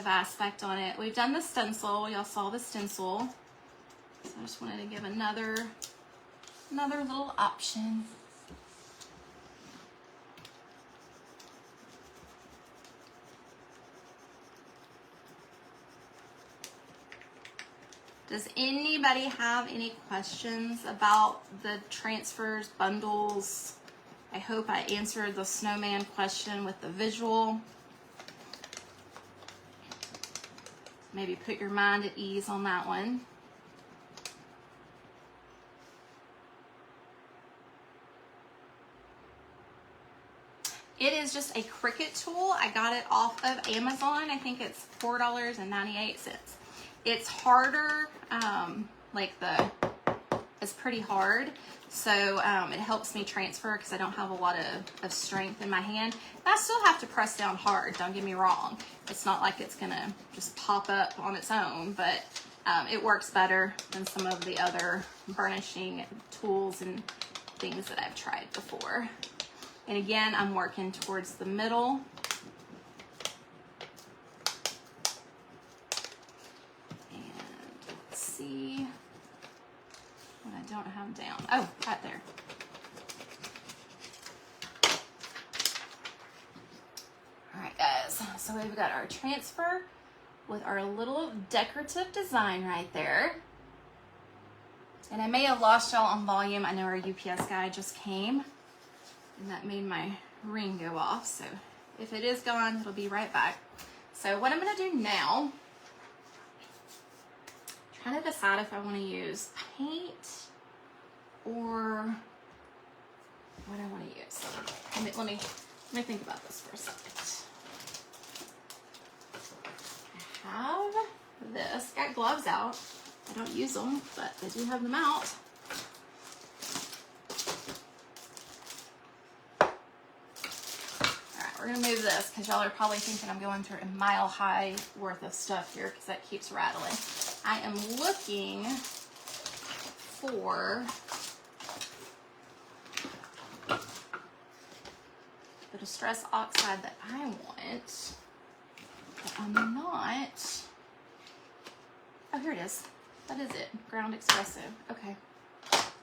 [SPEAKER 1] aspect on it. We've done the stencil. Y'all saw the stencil. So I just wanted to give another little option. Does anybody have any questions about the transfers, bundles? I hope I answered the snowman question with the visual. Maybe put your mind at ease on that one. It is just a Cricut tool. I got it off of Amazon. I think it's $4.98. It's harder, it's pretty hard. So it helps me transfer because I don't have a lot of strength in my hand. And I still have to press down hard, don't get me wrong. It's not like it's gonna just pop up on its own, but it works better than some of the other burnishing tools and things that I've tried before. And again, I'm working towards the middle. And let's see what I don't have down. Oh, right there. so we've got our transfer with our little decorative design right there. And I may have lost y'all on volume. I know our UPS guy just came and that made my ring go off. So if it is gone, it'll be right back. So what I'm gonna do now, trying to decide if I wanna use paint or what I wanna use. Let me think about this for a second. I have this, got gloves out. I don't use them, but I do have them out. Alright, we're gonna move this because y'all are probably thinking I'm going through a mile high worth of stuff here because that keeps rattling. I am looking for the Distress Oxide that I want, but I'm not. Oh, here it is. That is it. Ground Espresso. Okay.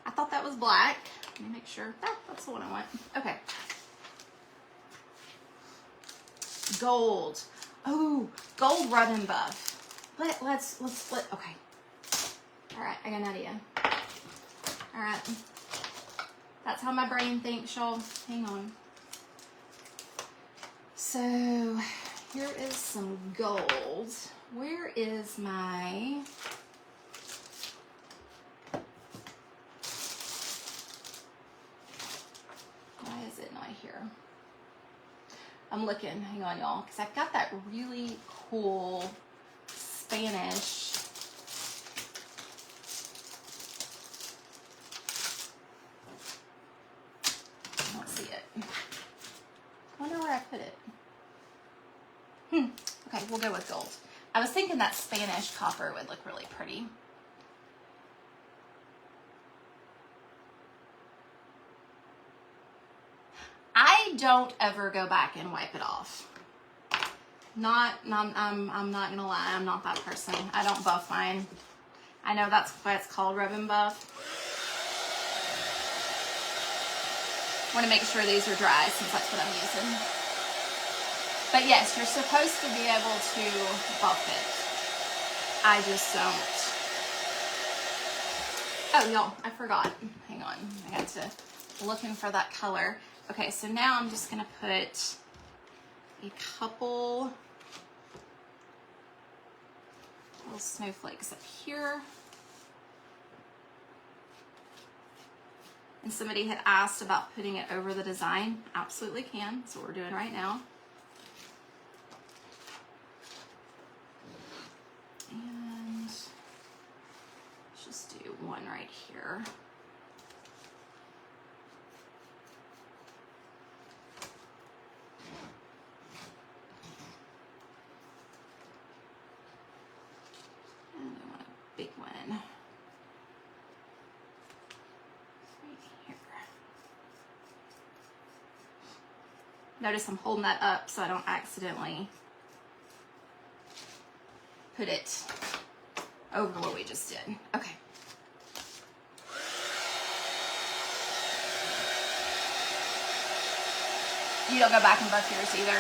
[SPEAKER 1] I thought that was black. Let me make sure. That's the one I want. Okay. Gold. Oh, gold rub and buff. Let's split. Okay. All right. I got an idea. All right. That's how my brain thinks, y'all. Hang on. So here is some gold. Where is my... Why is it not here? I'm looking, hang on y'all, because I've got that really cool Spanish. I don't see it. I wonder where I put it. Okay, we'll go with gold. I was thinking that Spanish copper would look really pretty. I don't ever go back and wipe it off. I'm not gonna lie, I'm not that person. I don't buff mine. I know that's why it's called rub and buff. I want to make sure these are dry since that's what I'm using. But yes, you're supposed to be able to buff it. I just don't. Oh, y'all, I forgot. Hang on, I got to looking for that color. Okay, so now I'm just gonna put a couple little snowflakes up here. And somebody had asked about putting it over the design. Absolutely can. That's what we're doing right now. And let's just do one right here. And I want a big one right here. Notice I'm holding that up so I don't accidentally put it over what we just did. Okay. You don't go back and buff yours either.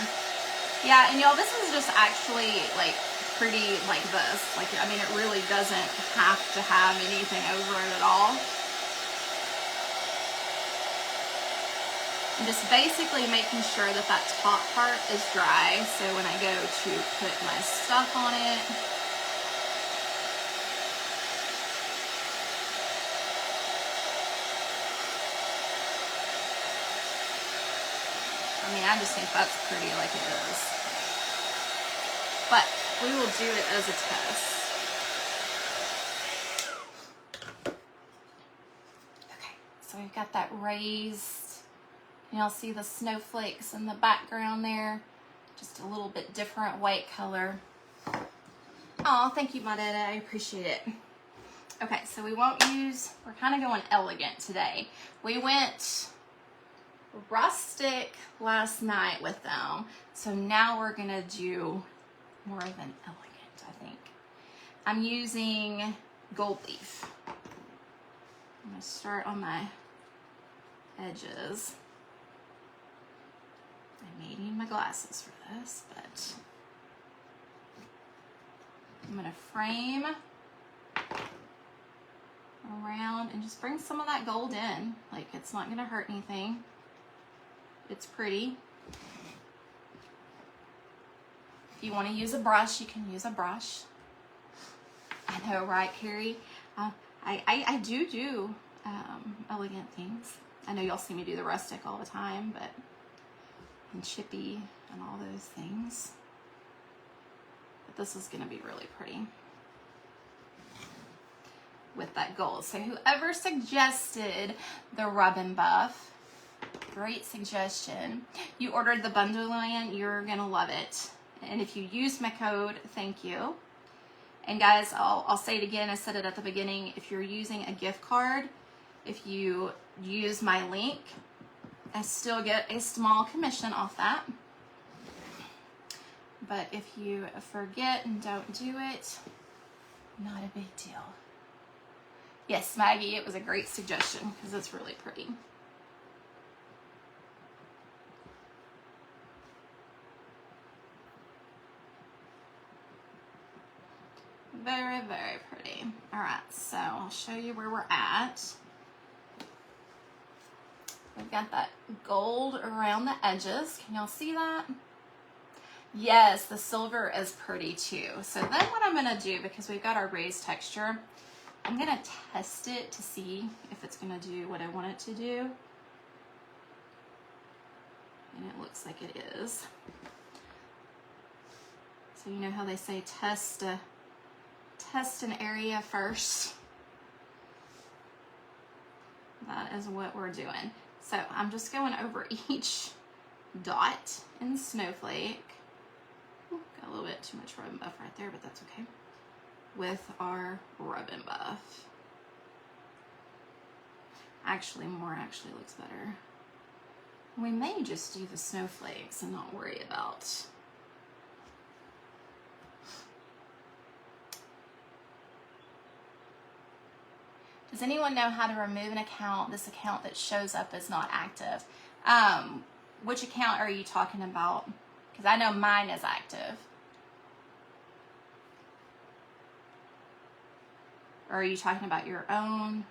[SPEAKER 1] Yeah, and y'all, this is just actually like pretty like this. Like, I mean, it really doesn't have to have anything over it at all. I'm just basically making sure that that top part is dry, so when I go to put my stuff on it, I mean, I just think that's pretty like it is. But we will do it as a test. Okay, so we've got that raised. Y'all see the snowflakes in the background there. Just a little bit different white color. Oh, thank you, my dada. I appreciate it. Okay, so we won't use, we're kind of going elegant today. We went rustic last night with them. So now we're gonna do more of an elegant, I think. I'm using gold leaf. I'm gonna start on my edges. I may need my glasses for this, but I'm gonna frame around and just bring some of that gold in. Like, it's not gonna hurt anything. It's pretty. If you want to use a brush, you can use a brush. I know, right, Carrie? I do elegant things. I know y'all see me do the rustic all the time, but and chippy and all those things. But this is gonna be really pretty with that gold. So whoever suggested the Rub and Buff, great suggestion. You ordered the bundle in, you're gonna love it. And if you use my code, thank you. And guys, I'll say it again, I said it at the beginning, if you're using a gift card, if you use my link, I still get a small commission off that. But if you forget and don't do it, not a big deal. Yes, Maggie, it was a great suggestion because it's really pretty. Very, very pretty. All right, so I'll show you where we're at. We've got that gold around the edges. Can y'all see that? Yes, the silver is pretty too. So then what I'm gonna do, because we've got our raised texture, I'm gonna test it to see if it's gonna do what I want it to do. And it looks like it is. So you know how they say test an area first? That is what we're doing. So I'm just going over each dot in Snowflake. Ooh, got a little bit too much Rub and Buff right there, but that's okay. With our Rub and Buff. Actually, more actually looks better. We may just do the snowflakes and not worry about Does anyone know how to remove an account, this account that shows up as not active? Which account are you talking about? Because I know mine is active. Or are you talking about your own?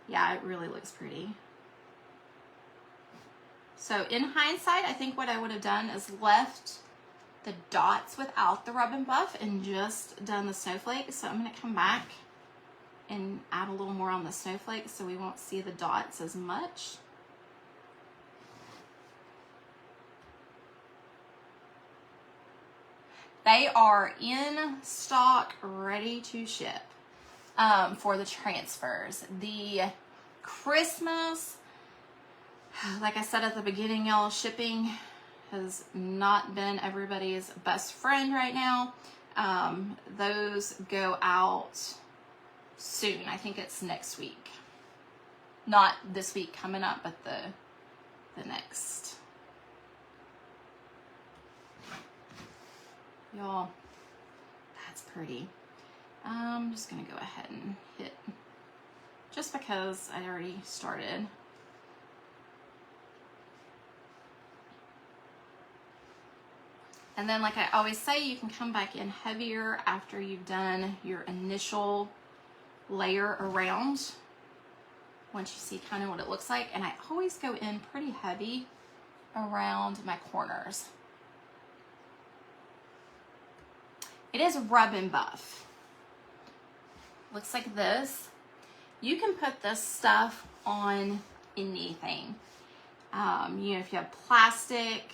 [SPEAKER 1] Yeah, it really looks pretty. So in hindsight, I think what I would have done is left the dots without the Rub and Buff and just done the snowflakes. So I'm going to come back and add a little more on the snowflakes so we won't see the dots as much. They are in stock, ready to ship for the transfers. The Christmas, like I said at the beginning, y'all, shipping has not been everybody's best friend right now. Those go out soon. I think it's next week. Not this week coming up, but the next. Y'all, that's pretty. I'm just gonna go ahead and hit, just because I already started. And then, like I always say, you can come back in heavier after you've done your initial layer around, once you see kind of what it looks like. And I always go in pretty heavy around my corners. It is Rub and Buff. Looks like this. You can put this stuff on anything. You know, if you have plastic,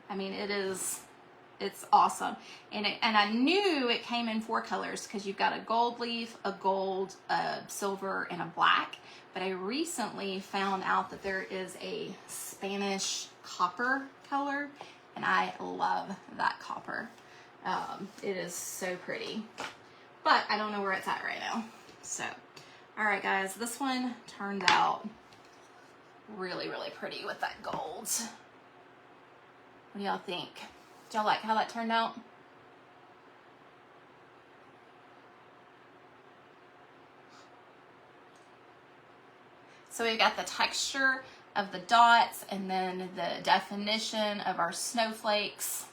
[SPEAKER 1] I mean, it's awesome. And I knew it came in 4 colors because you've got a gold leaf, a gold, a silver, and a black. But I recently found out that there is a Spanish copper color, and I love that copper. It is so pretty, but I don't know where it's at right now. So, all right, guys, this one turned out really, really pretty with that gold. What do y'all think? Do y'all like how that turned out? So we've got the texture of the dots and then the definition of our snowflakes.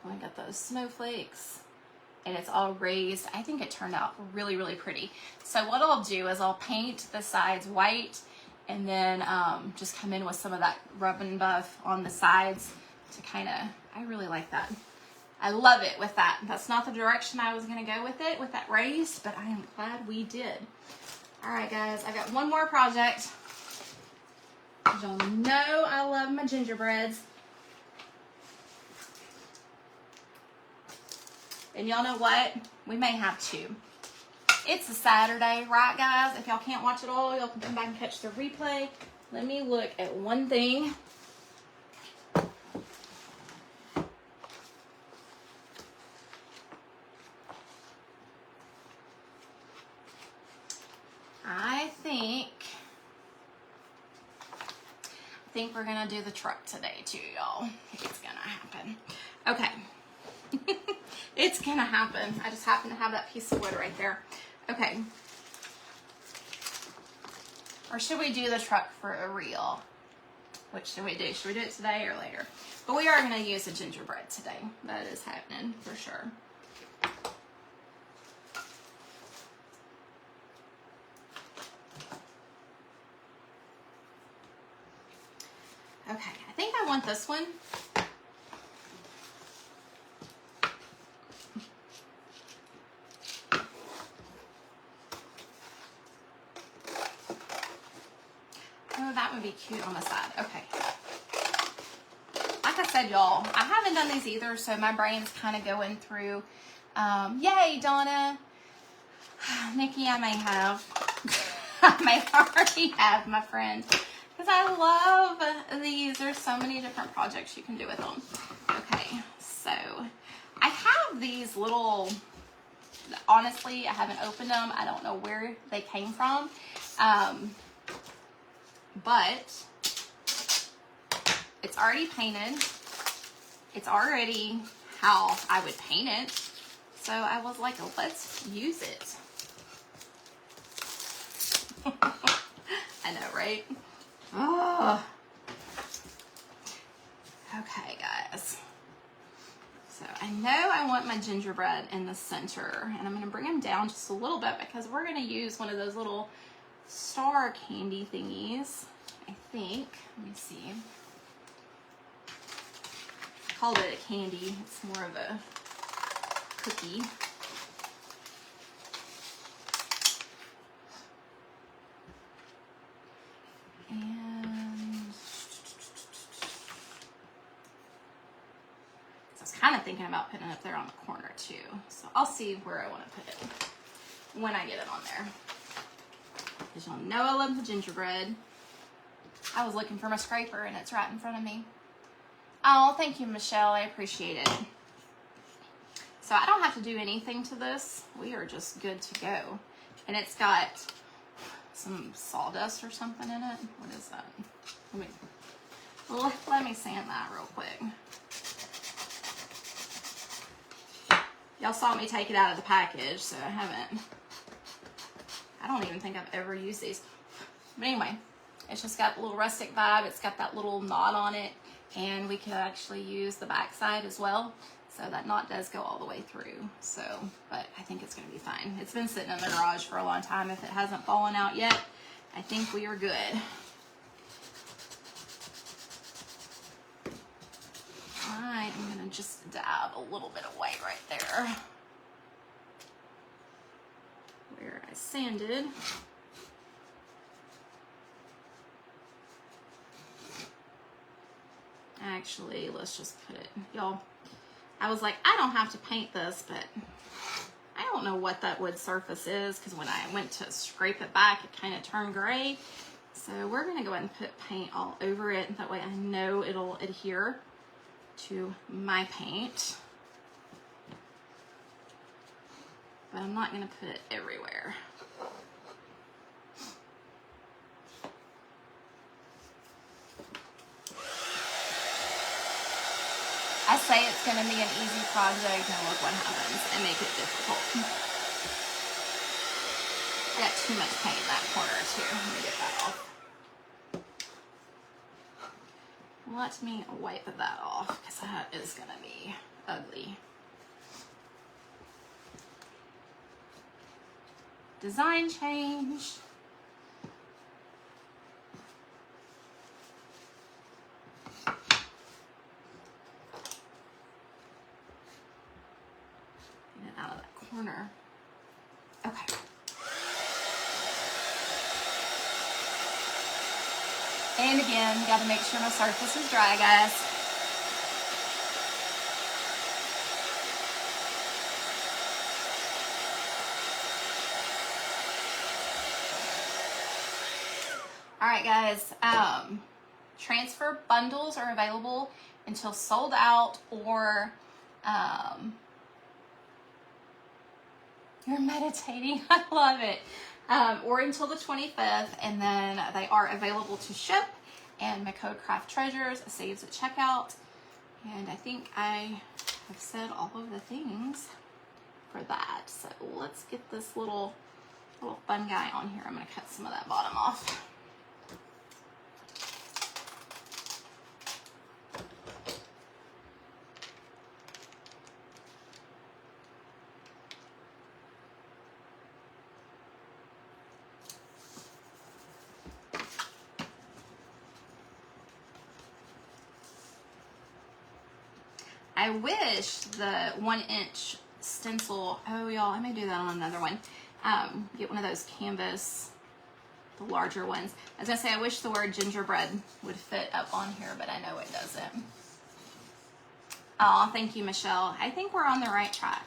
[SPEAKER 1] We got those snowflakes and it's all raised. I think it turned out really, really pretty. So what I'll do is I'll paint the sides white and then just come in with some of that rub and buff on the sides to kind of, I really like that. I love it with that. That's not the direction I was going to go with it, with that raised, but I am glad we did. All right, guys, I got one more project. Y'all know I love my gingerbreads. And y'all know what? We may have two. It's a Saturday, right, guys? If y'all can't watch it all, y'all can come back and catch the replay. Let me look at one thing. I think we're gonna do the truck today too, y'all. It's gonna happen. Okay. It's gonna happen. I just happen to have that piece of wood right there. Okay. Or should we do the truck for a reel? Which should we do? Should we do it today or later? But we are gonna use a gingerbread today. That is happening for sure. Okay, I think I want this one. Oh, that would be cute on the side. Okay. Like I said, y'all, I haven't done these either, so my brain's kind of going through. Yay, Donna. Nikki, I may have. I may already have, my friend. Because I love these. There's so many different projects you can do with them. Okay, so I have these little, honestly, I haven't opened them. I don't know where they came from. But it's already painted. It's already how I would paint it. So I was like, let's use it. I know, right? Oh. Okay, guys. So I know I want my gingerbread in the center, and I'm going to bring them down just a little bit because we're going to use one of those little star candy thingies, I think. Let me see. I called it a candy. It's more of a cookie. And I was kind of thinking about putting it up there on the corner too. So I'll see where I want to put it when I get it on there. Because y'all know I love the gingerbread. I was looking for my scraper and it's right in front of me. Oh, thank you, Michelle. I appreciate it. So I don't have to do anything to this. We are just good to go. And it's got some sawdust or something in it. What is that? Let me sand that real quick. Y'all saw me take it out of the package, so I don't even think I've ever used these. But anyway, it's just got a little rustic vibe. It's got that little knot on it, and we could actually use the back side as well. So that knot does go all the way through. So, but I think it's gonna be fine. It's been sitting in the garage for a long time. If it hasn't fallen out yet, I think we are good. All right, I'm gonna just dab a little bit of white right there where I sanded. Actually, let's just put it, y'all. I was like, I don't have to paint this, but I don't know what that wood surface is because when I went to scrape it back, it kind of turned gray. So we're going to go ahead and put paint all over it. That way I know it'll adhere to my paint. But I'm not going to put it everywhere. I say it's going to be an easy project, and look what happens. I make it difficult. I got too much paint in that corner, too. Let me get that off. let me wipe that off because that is going to be ugly. Design change. Get it out of that corner. Okay. And again, you got to make sure my surface is dry, guys. All right, guys. Transfer bundles are available until sold out, or you're meditating. I love it. Or until the 25th, and then they are available to ship. And my code CRAFTTREASURES saves at checkout. And I think I have said all of the things for that. So let's get this little fun guy on here. I'm going to cut some of that bottom off. I wish the 1-inch stencil, oh y'all, I may do that on another one. Get one of those canvas, the larger ones. I was gonna say, I wish the word gingerbread would fit up on here, but I know it doesn't. Oh, thank you, Michelle. I think we're on the right track.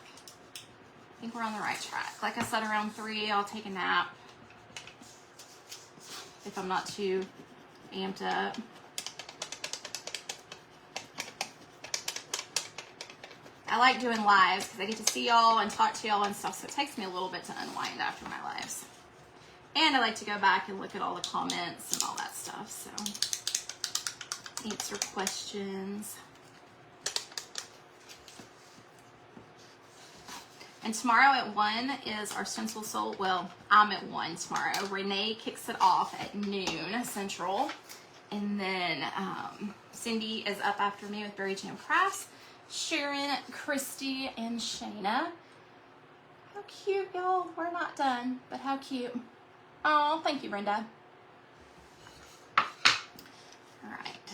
[SPEAKER 1] Like I said, around 3, I'll take a nap if I'm not too amped up. I like doing lives because I get to see y'all and talk to y'all and stuff, so it takes me a little bit to unwind after my lives. And I like to go back and look at all the comments and all that stuff, so answer questions. And tomorrow at 1 is our stencil sold. Well, I'm at 1 tomorrow. Renee kicks it off at noon Central. And then Cindy is up after me with Berry Jam Crafts. Sharon, Christy, and Shayna. How cute, y'all. We're not done, but how cute. Oh, thank you, Brenda. All right.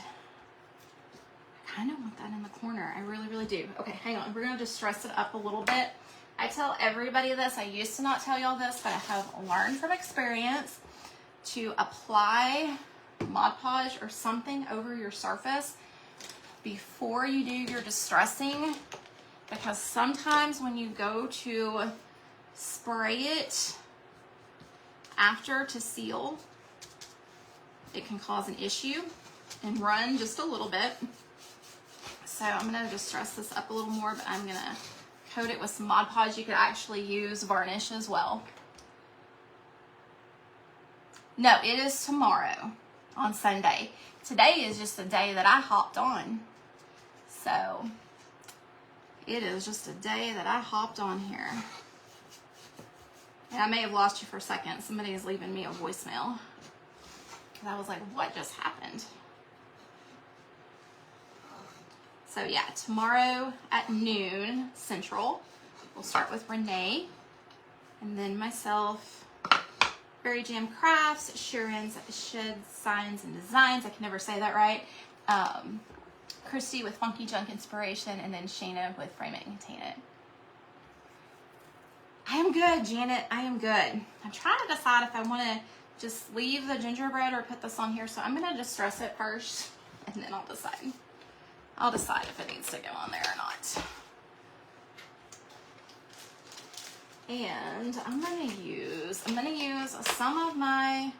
[SPEAKER 1] I kind of want that in the corner. I really, really do. Okay, hang on. We're going to just dress it up a little bit. I tell everybody this. I used to not tell y'all this, but I have learned from experience to apply Mod Podge or something over your surface before you do your distressing, because sometimes when you go to spray it after to seal, it can cause an issue and run just a little bit. So I'm going to distress this up a little more, but I'm going to coat it with some Mod Podge. You could actually use varnish as well. No, it is tomorrow on Sunday. Today is just a day that I hopped on. So it is just a day that I hopped on here. And I may have lost you for a second. Somebody is leaving me a voicemail. And I was like, what just happened? So yeah, tomorrow at noon Central, we'll start with Renee. And then myself, Berry Jam Crafts, Sharon's Shed Signs and Designs. I can never say that right. Christy with Funky Junk Inspiration, and then Shayna with Frame It and Contain It. I am good, Janet. I am good. I'm trying to decide if I want to just leave the gingerbread or put this on here. So I'm going to distress it first, and then I'll decide. I'll decide if it needs to go on there or not. And I'm going to use some of my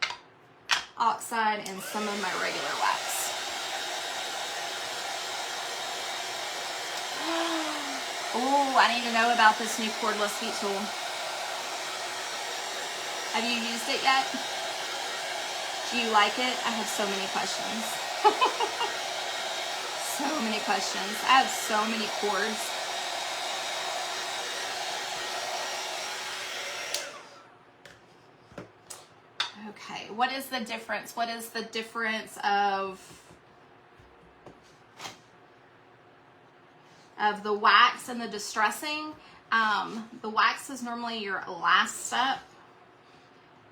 [SPEAKER 1] oxide and some of my regular wax. Oh, I need to know about this new cordless heat tool. Have you used it yet? Do you like it? I have so many questions. So many questions. I have so many cords. Okay, what is the difference? What is the difference of of the wax and the distressing. The wax is normally your last step,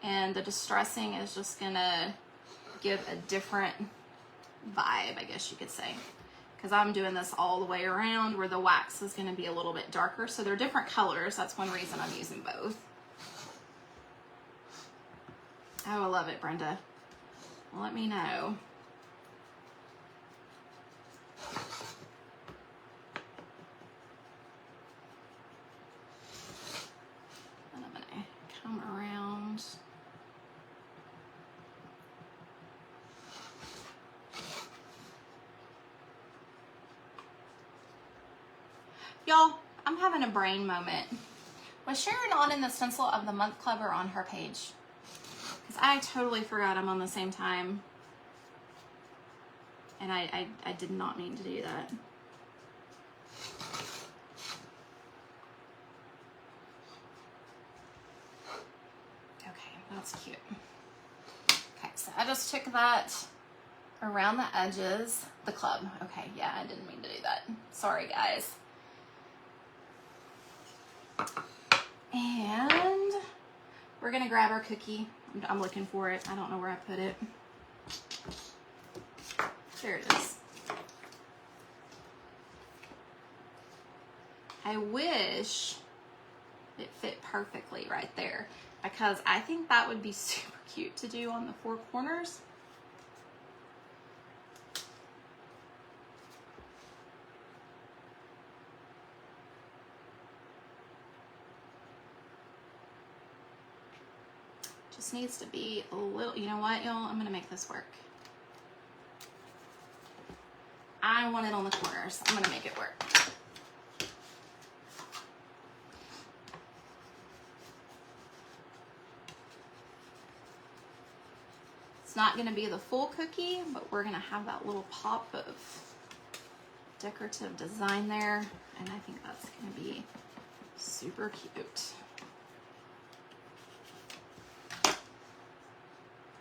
[SPEAKER 1] and the distressing is just gonna give a different vibe, I guess you could say, because I'm doing this all the way around where the wax is gonna be a little bit darker. So they're different colors. That's one reason I'm using both. Oh, I love it, Brenda. Let me know. And I'm gonna come around. Y'all, I'm having a brain moment. Was Sharon on in the Stencil of the Month Club or on her page? Because I totally forgot I'm on the same time. And I did not mean to do that. Okay, that's cute. Okay, so I just took that around the edges. The club. Okay, yeah, I didn't mean to do that. Sorry, guys. And we're gonna grab our cookie. I'm looking for it. I don't know where I put it. There it is. I wish it fit perfectly right there, because I think that would be super cute to do on the four corners. Just needs to be a little, you know what, y'all? I'm gonna make this work. I want it on the corners. I'm gonna make it work. It's not gonna be the full cookie, but we're gonna have that little pop of decorative design there, and I think that's gonna be super cute.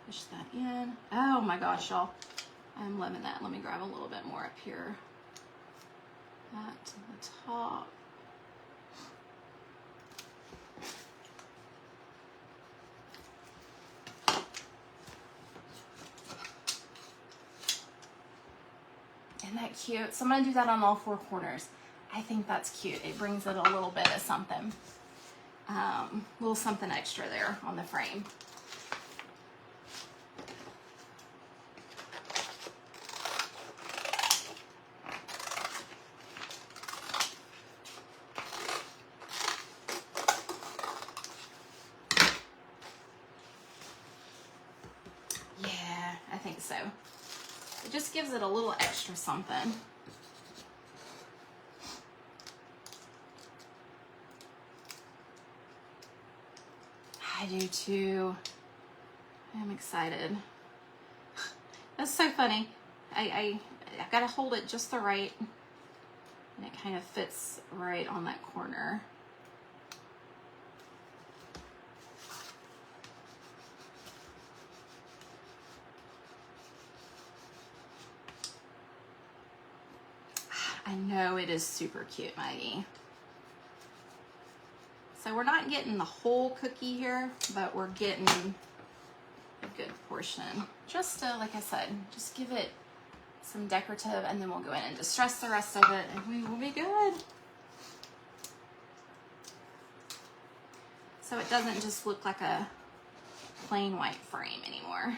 [SPEAKER 1] Push that in. Oh my gosh, y'all. I'm loving that. Let me grab a little bit more up here. That to the top. Isn't that cute? So I'm gonna do that on all four corners. I think that's cute. It brings it a little bit of something. Little something extra there on the frame. So it just gives it a little extra something. I do too. I'm excited. That's so funny. I've got to hold it just the right, and it kind of fits right on that corner. I know it is super cute, Maggie. So we're not getting the whole cookie here, but we're getting a good portion. Just to, like I said, just give it some decorative, and then we'll go in and distress the rest of it, and we will be good. So it doesn't just look like a plain white frame anymore.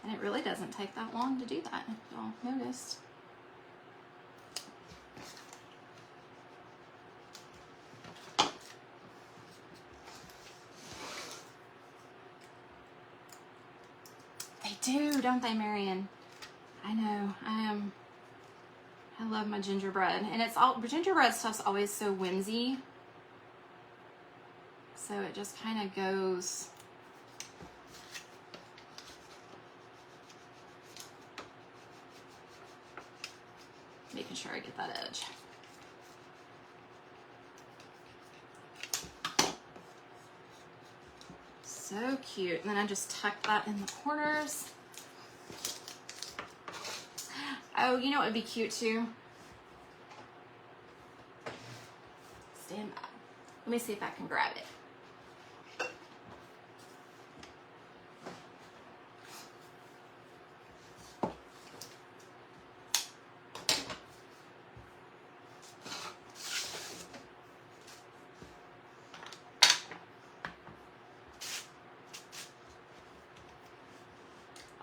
[SPEAKER 1] And it really doesn't take that long to do that, if y'all noticed. They do, don't they, Marion? I know. I love my gingerbread, and it's all gingerbread stuff's always so whimsy. So it just kind of goes So cute. And then I just tuck that in the corners. Oh, you know what would be cute too? Stand by. Let me see if I can grab it.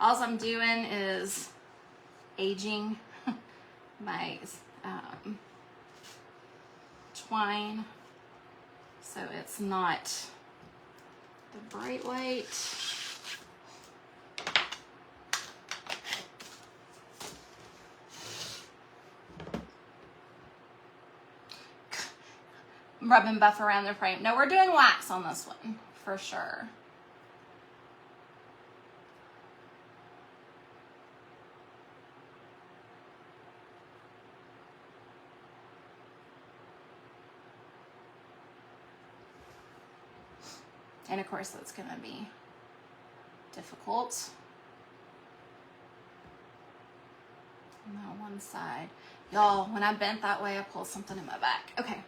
[SPEAKER 1] All I'm doing is aging my twine so it's not the bright white. Rubbing buff around the frame. No, we're doing wax on this one for sure. And of course that's gonna be difficult. On that one side. Y'all, when I bent that way, I pulled something in my back. Okay.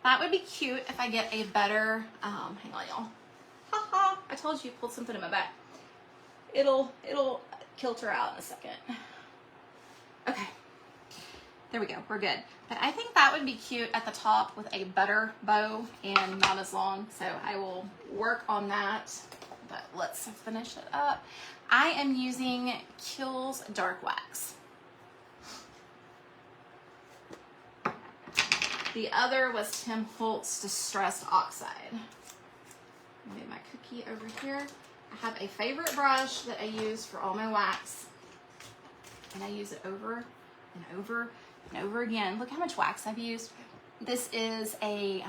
[SPEAKER 1] That would be cute if I get a better, hang on y'all. Ha ha, I told you pulled something in my back. It'll kilter out in a second. Okay. There we go, we're good. But I think that would be cute at the top with a better bow and not as long. So I will work on that, but let's finish it up. I am using Kiehl's Dark Wax. The other was Tim Holtz Distressed Oxide. Move my cookie over here. I have a favorite brush that I use for all my wax. And I use it over and over and over again. Look how much wax I've used. This is a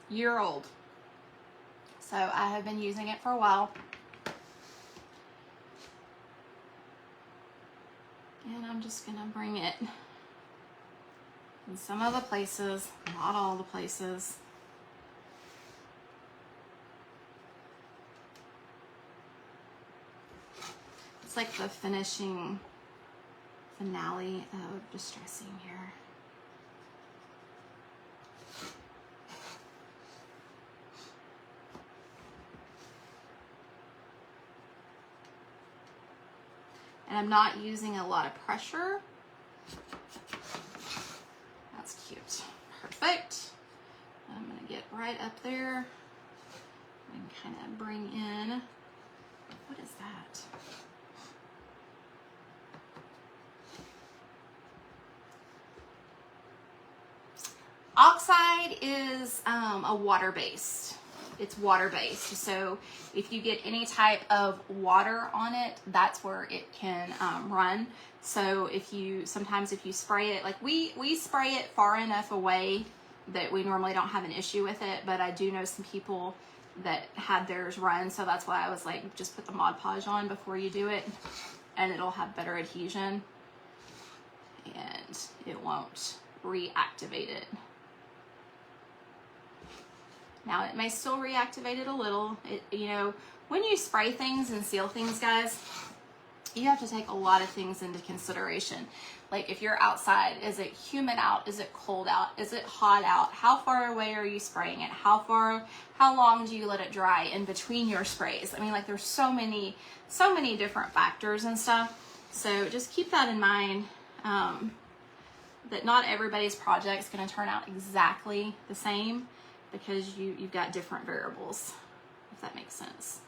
[SPEAKER 1] year old. So I have been using it for a while. And I'm just gonna bring it in some of the places, not all the places. It's like the finishing finale of distressing here. And I'm not using a lot of pressure. That's cute. Perfect. I'm gonna get right up there and kind of bring in, what is that? Oxide is a water-based. It's water-based. So if you get any type of water on it, that's where it can run. So if you, sometimes if you spray it, like we spray it far enough away that we normally don't have an issue with it, but I do know some people that had theirs run, so that's why I was like, just put the Mod Podge on before you do it, and it'll have better adhesion, and it won't reactivate it. Now it may still reactivate it a little. You know, when you spray things and seal things, guys, you have to take a lot of things into consideration. Like if you're outside, is it humid out? Is it cold out? Is it hot out? How far away are you spraying it? How long do you let it dry in between your sprays? I mean, like there's so many different factors and stuff. So just keep that in mind, that not everybody's project is going to turn out exactly the same, because you've got different variables, if that makes sense.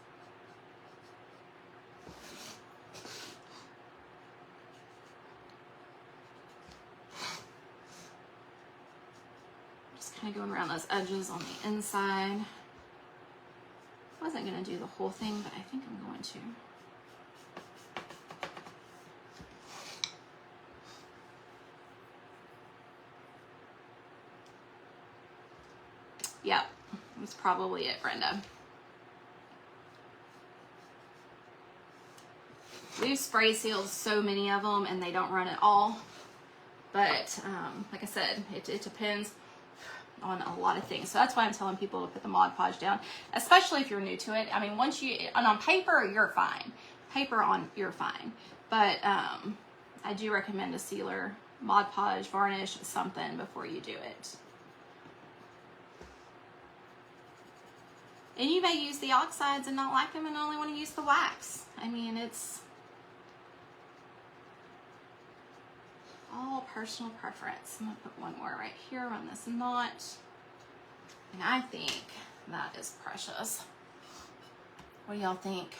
[SPEAKER 1] Just kind of going around those edges on the inside. I wasn't going to do the whole thing, but I think I'm going to. Yep, that's probably it, Brenda. We've spray sealed so many of them and they don't run at all. But like I said, it depends. on a lot of things. So that's why I'm telling people to put the Mod Podge down, especially if you're new to it. I mean, and on paper, you're fine. You're fine. But I do recommend a sealer, Mod Podge, varnish, something before you do it. And you may use the oxides and not like them and only want to use the wax. I mean, it's all personal preference. I'm gonna put one more right here on this knot. And I think that is precious. What do y'all think?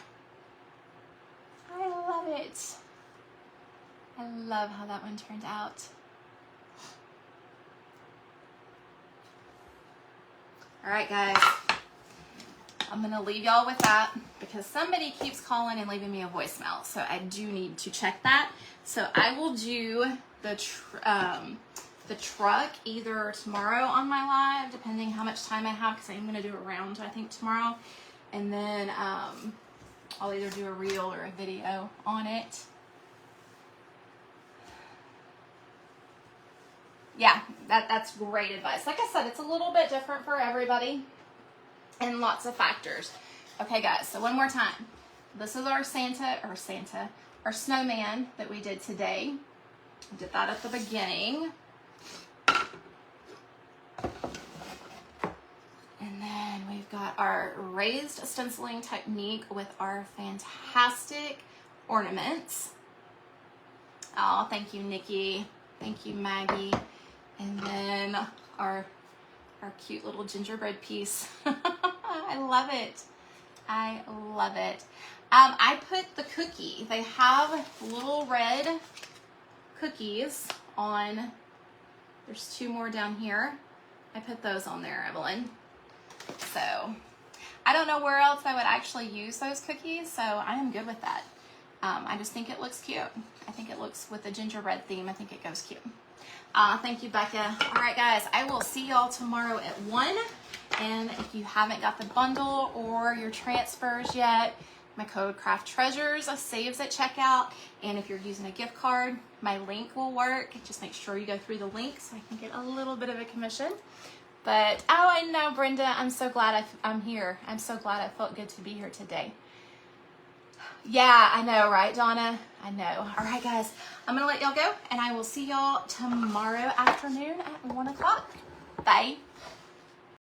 [SPEAKER 1] I love it. I love how that one turned out. All right, guys. I'm gonna leave y'all with that because somebody keeps calling and leaving me a voicemail. So I do need to check that. So I will do the truck either tomorrow on my live, depending how much time I have, because I'm gonna do a round, I think, tomorrow. And then I'll either do a reel or a video on it. Yeah, that's great advice. Like I said, it's a little bit different for everybody and lots of factors. Okay, guys, so one more time. This is our our snowman that we did today. We did that at the beginning. And then we've got our raised stenciling technique with our fantastic ornaments. Oh, thank you, Nikki. Thank you, Maggie. And then our cute little gingerbread piece. I love it. I love it. I put the cookie. They have little red cookies on. There's 2 more down here. I put those on there, Evelyn. So I don't know where else I would actually use those cookies, so I am good with that. I just think it looks cute. I think it looks, with the gingerbread theme, I think it goes cute. Thank you, Becca. All right, guys, I will see y'all tomorrow at 1. And if you haven't got the bundle or your transfers yet, my code CRAFTTREASURES saves at checkout. And if you're using a gift card, my link will work. Just make sure you go through the link so I can get a little bit of a commission. But, oh, I know, Brenda, I'm so glad I'm here. I'm so glad I felt good to be here today. Yeah, I know, right, Donna? I know. All right, guys, I'm going to let y'all go, and I will see y'all tomorrow afternoon at 1 o'clock. Bye.